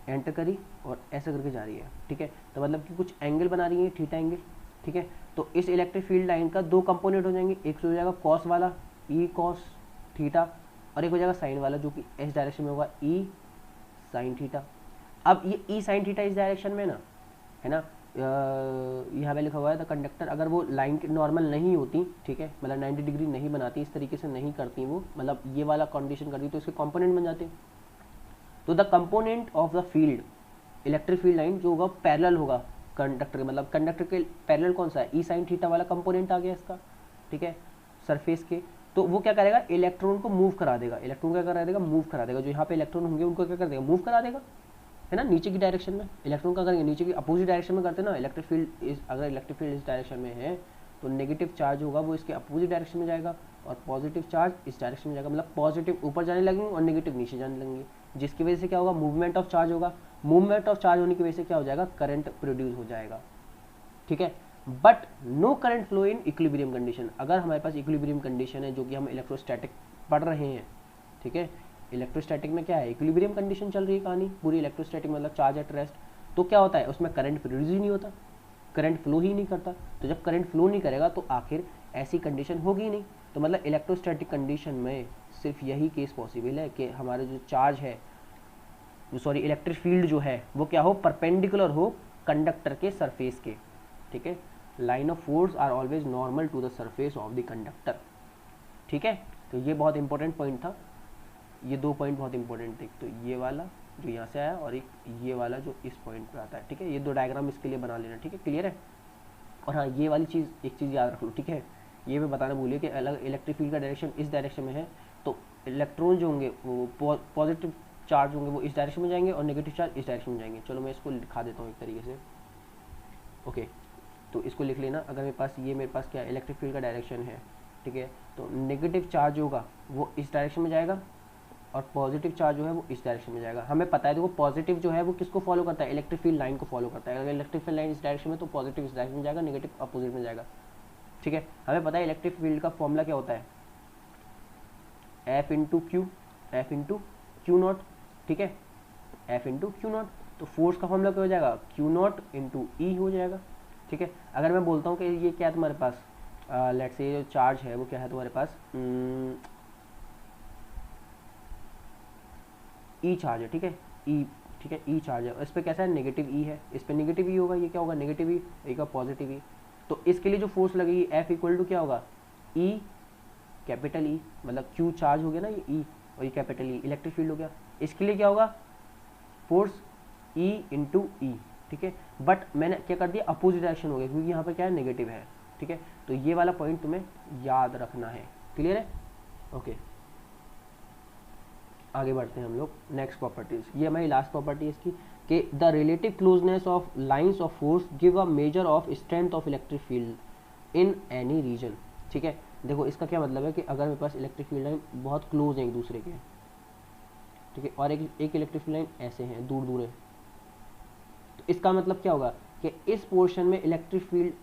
एंटर करी और ऐसे करके जा रही है, ठीक है। तो मतलब कि कुछ एंगल बना रही है, थीटा एंगल, ठीक है। तो इस इलेक्ट्रिक फील्ड लाइन का दो कंपोनेंट हो जाएंगे, एक तो हो जाएगा कॉस वाला, ई कॉस थीटा, और एक हो जाएगा साइन वाला, जो कि इस डायरेक्शन में होगा, ई साइन थीटा। अब ये ई साइन थीटा इस डायरेक्शन में ना, है ना, यहाँ पे लिखा हुआ है द कंडक्टर, अगर वो लाइन के नॉर्मल नहीं होती, ठीक है, मतलब 90 डिग्री नहीं बनाती, इस तरीके से नहीं करती वो, मतलब ये वाला कंडीशन करती, तो इसके कंपोनेंट बन जाते। तो the component of the field, electric field line जो होगा पैरेलल होगा कंडक्टर के, मतलब कंडक्टर के पैरेलल कौन सा है, ई साइन थीटा वाला कंपोनेंट आ गया इसका, ठीक है, सरफेस के। तो वो क्या करेगा, इलेक्ट्रॉन को मूव करा देगा, इलेक्ट्रॉन क्या करा देगा, मूव करा देगा, जो यहाँ पे इलेक्ट्रॉन होंगे उनको क्या कर देगा, मूव करा देगा, है ना, नीचे की डायरेक्शन में। इलेक्ट्रॉन का करेंगे नीचे की अपोजिट डायरेक्शन में करते हैं ना, इलेक्ट्रिक फील्ड अगर इलेक्ट्रिक फील्ड इस डायरेक्शन में है तो नेगेटिव चार्ज होगा वो इसके अपोजिट डायरेक्शन में जाएगा, और पॉजिटिव चार्ज इस डायरेक्शन में जाएगा, मतलब पॉजिटिव ऊपर जाने लगेंगे और नेगेटिव नीचे जाने लगेंगे, जिसकी वजह से क्या होगा, मूवमेंट ऑफ चार्ज होगा। मूवमेंट ऑफ चार्ज होने की वजह से क्या हो जाएगा, करंट प्रोड्यूस हो जाएगा, ठीक है। But no current flow in equilibrium condition, अगर हमारे पास इक्विलिब्रियम कंडीशन है, जो कि हम इलेक्ट्रोस्टैटिक पढ़ रहे हैं, ठीक है, इलेक्ट्रोस्टैटिक में क्या है, इक्विलिब्रियम कंडीशन चल रही है कहानी पूरी, इलेक्ट्रोस्टैटिक मतलब चार्ज एट रेस्ट, तो क्या होता है उसमें करंट प्रोड्यूस ही नहीं होता, करंट फ्लो ही नहीं करता। तो जब करंट फ्लो नहीं करेगा तो आखिर ऐसी कंडीशन होगी नहीं। तो मतलब इलेक्ट्रोस्टैटिक कंडीशन में सिर्फ यही केस पॉसिबल है कि हमारा जो चार्ज है, सॉरी इलेक्ट्रिक फील्ड जो है वो क्या हो, परपेंडिकुलर हो कंडक्टर के सरफेस के, ठीक है। Line of force are always normal to the surface of the conductor, ठीक है। तो ये बहुत इंपॉर्टेंट पॉइंट था, ये दो पॉइंट बहुत इंपॉर्टेंट थे, तो ये वाला जो यहाँ से आया और एक ये वाला जो इस पॉइंट पे आता है, ठीक है। ये दो डायग्राम इसके लिए बना लेना, ठीक है, क्लियर है। और हाँ ये वाली चीज़, एक चीज़ याद रख लो, ठीक है, ये मैं बताना भूलिए कि अलग इलेक्ट्रिक फील्ड का डायरेक्शन इस डायरेक्शन में है, तो इलेक्ट्रॉन जो होंगे वो पॉजिटिव चार्ज होंगे वो इस डायरेक्शन में जाएंगे और नेगेटिव चार्ज इस डायरेक्शन में जाएंगे। चलो मैं इसको दिखा देता हूँ एक तरीके से, ओके। तो इसको लिख लेना, अगर मेरे पास ये, मेरे पास क्या इलेक्ट्रिक फील्ड का डायरेक्शन है, ठीक है, तो नेगेटिव चार्ज होगा वो इस डायरेक्शन में जाएगा और पॉजिटिव चार्ज जो है वो इस डायरेक्शन में जाएगा। हमें पता है देखो पॉजिटिव जो है वो किसको फॉलो करता है, इलेक्ट्रिक फील्ड लाइन को फॉलो करता है। अगर इलेक्ट्रिक फील्ड लाइन इस डायरेक्शन में तो पॉजिटिव इस डायरेक्शन में जाएगा, नेगेटिव अपोजिट में जाएगा, ठीक है। हमें पता है इलेक्ट्रिक फील्ड का फॉर्मूला क्या होता है, एफ इंटू क्यू नॉट, ठीक है, एफ इंटू क्यू नॉट। तो फोर्स का फॉर्मूला क्या हो जाएगा, क्यू नॉट इंटू ई हो जाएगा, ठीक है। अगर मैं बोलता हूँ कि ये क्या है तुम्हारे पास, लेट्स से जो चार्ज है वो क्या है तुम्हारे पास, ई चार्ज है, ठीक है, ई, ठीक है, ई चार्ज है, इस पर कैसा है, नेगेटिव ई है, इस पर नेगेटिव ई होगा, ये क्या होगा, नेगेटिव ई, एक का पॉजिटिव ई। तो इसके लिए जो फोर्स लगेगी एफ इक्वल टू क्या होगा, ई कैपिटल ई, मतलब क्यू चार्ज हो गया ना ये ई, और ये कैपिटल ई इलेक्ट्रिक फील्ड हो गया। इसके लिए क्या होगा, फोर्स ई इंटू ई, ठीक है। बट मैंने क्या कर दिया, अपोजिट डायरेक्शन हो गया क्योंकि यहाँ पर क्या है, नेगेटिव है, ठीक है। तो ये वाला पॉइंट तुम्हें याद रखना है, क्लियर है, ओके। आगे बढ़ते हैं हम लोग, नेक्स्ट प्रॉपर्टीज, ये हमारी लास्ट प्रॉपर्टी है इसकी, कि the relative closeness of lines of force give a measure of strength of electric field in any region, ठीक है। देखो इसका क्या मतलब है कि अगर मेरे पास इलेक्ट्रिक फील्ड लाइन बहुत क्लोज है एक दूसरे के, ठीक है, और एक इलेक्ट्रिक फील्ड लाइन ऐसे हैं, दूर दूर है, तो इसका मतलब क्या होगा कि इस पोर्शन में इलेक्ट्रिक फील्ड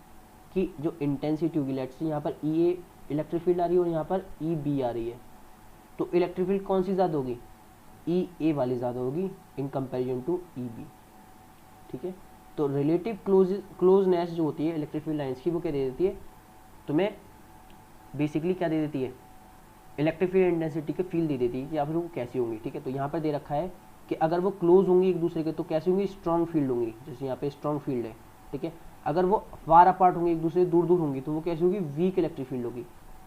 की जो इंटेंसिटी होगी, लेट्स से यहाँ पर ई ए इलेक्ट्रिक फील्ड आ रही है और यहाँ पर ई बी आ रही है, तो इलेक्ट्रिक फील्ड कौन सी ज़्यादा होगी, ई ए वाली ज़्यादा होगी in comparison to E B, ठीक है। तो रिलेटिव क्लोजनेस जो होती है इलेक्ट्रिक फील्ड लाइंस की, वो क्या दे देती है तुम्हें, बेसिकली क्या दे देती है, इलेक्ट्रिक फील्ड इंटेंसिटी के फील्ड दे देती है, या फिर वो कैसी होंगी, ठीक है। तो यहाँ पर दे रखा है कि अगर वो क्लोज होंगी एक दूसरे के तो कैसी होंगी, स्ट्रॉन्ग फील्ड होंगी, जैसे यहाँ पे स्ट्रॉन्ग फील्ड है, ठीक है। अगर वो फार अपार्ट होंगी, एक दूसरे से दूर दूर होंगी, तो वो कैसी होगी, वीक इलेक्ट्रिक फील्ड होगी।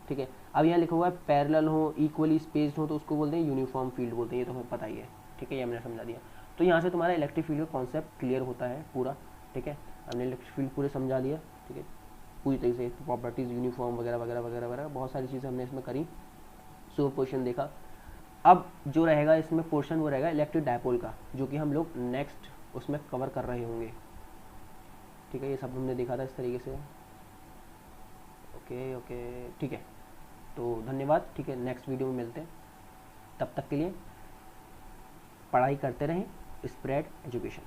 ठीक है, अब यहाँ लिखा हुआ है पैरेलल हो, इक्वली स्पेस्ड हो, तो उसको बोलते हैं यूनिफॉर्म फील्ड बोलते हैं, ये तो हमें पता ही है। ठीक है, ये हमने समझा दिया। तो यहाँ से तुम्हारा इलेक्ट्रिक फील्ड का कॉन्सेप्ट क्लियर होता है पूरा। ठीक है, हमने इलेक्ट्रिक फील्ड पूरे समझा दिया। ठीक है, पूरी तरीके से प्रॉपर्टीज़, यूनिफॉर्म वगैरह वगैरह वगैरह वगैरह बहुत सारी चीज़ें हमने इसमें करी, सुपरपोजिशन देखा। अब जो रहेगा इसमें पोर्शन वो रहेगा इलेक्ट्रिक डायपोल का, जो कि हम लोग नेक्स्ट उसमें कवर कर रहे होंगे। ठीक है, ये सब हमने देखा था इस तरीके से। ओके ओके, ठीक है, तो धन्यवाद। ठीक है, नेक्स्ट वीडियो में मिलते हैं, तब तक के लिए पढ़ाई करते रहें, स्प्रेड एजुकेशन।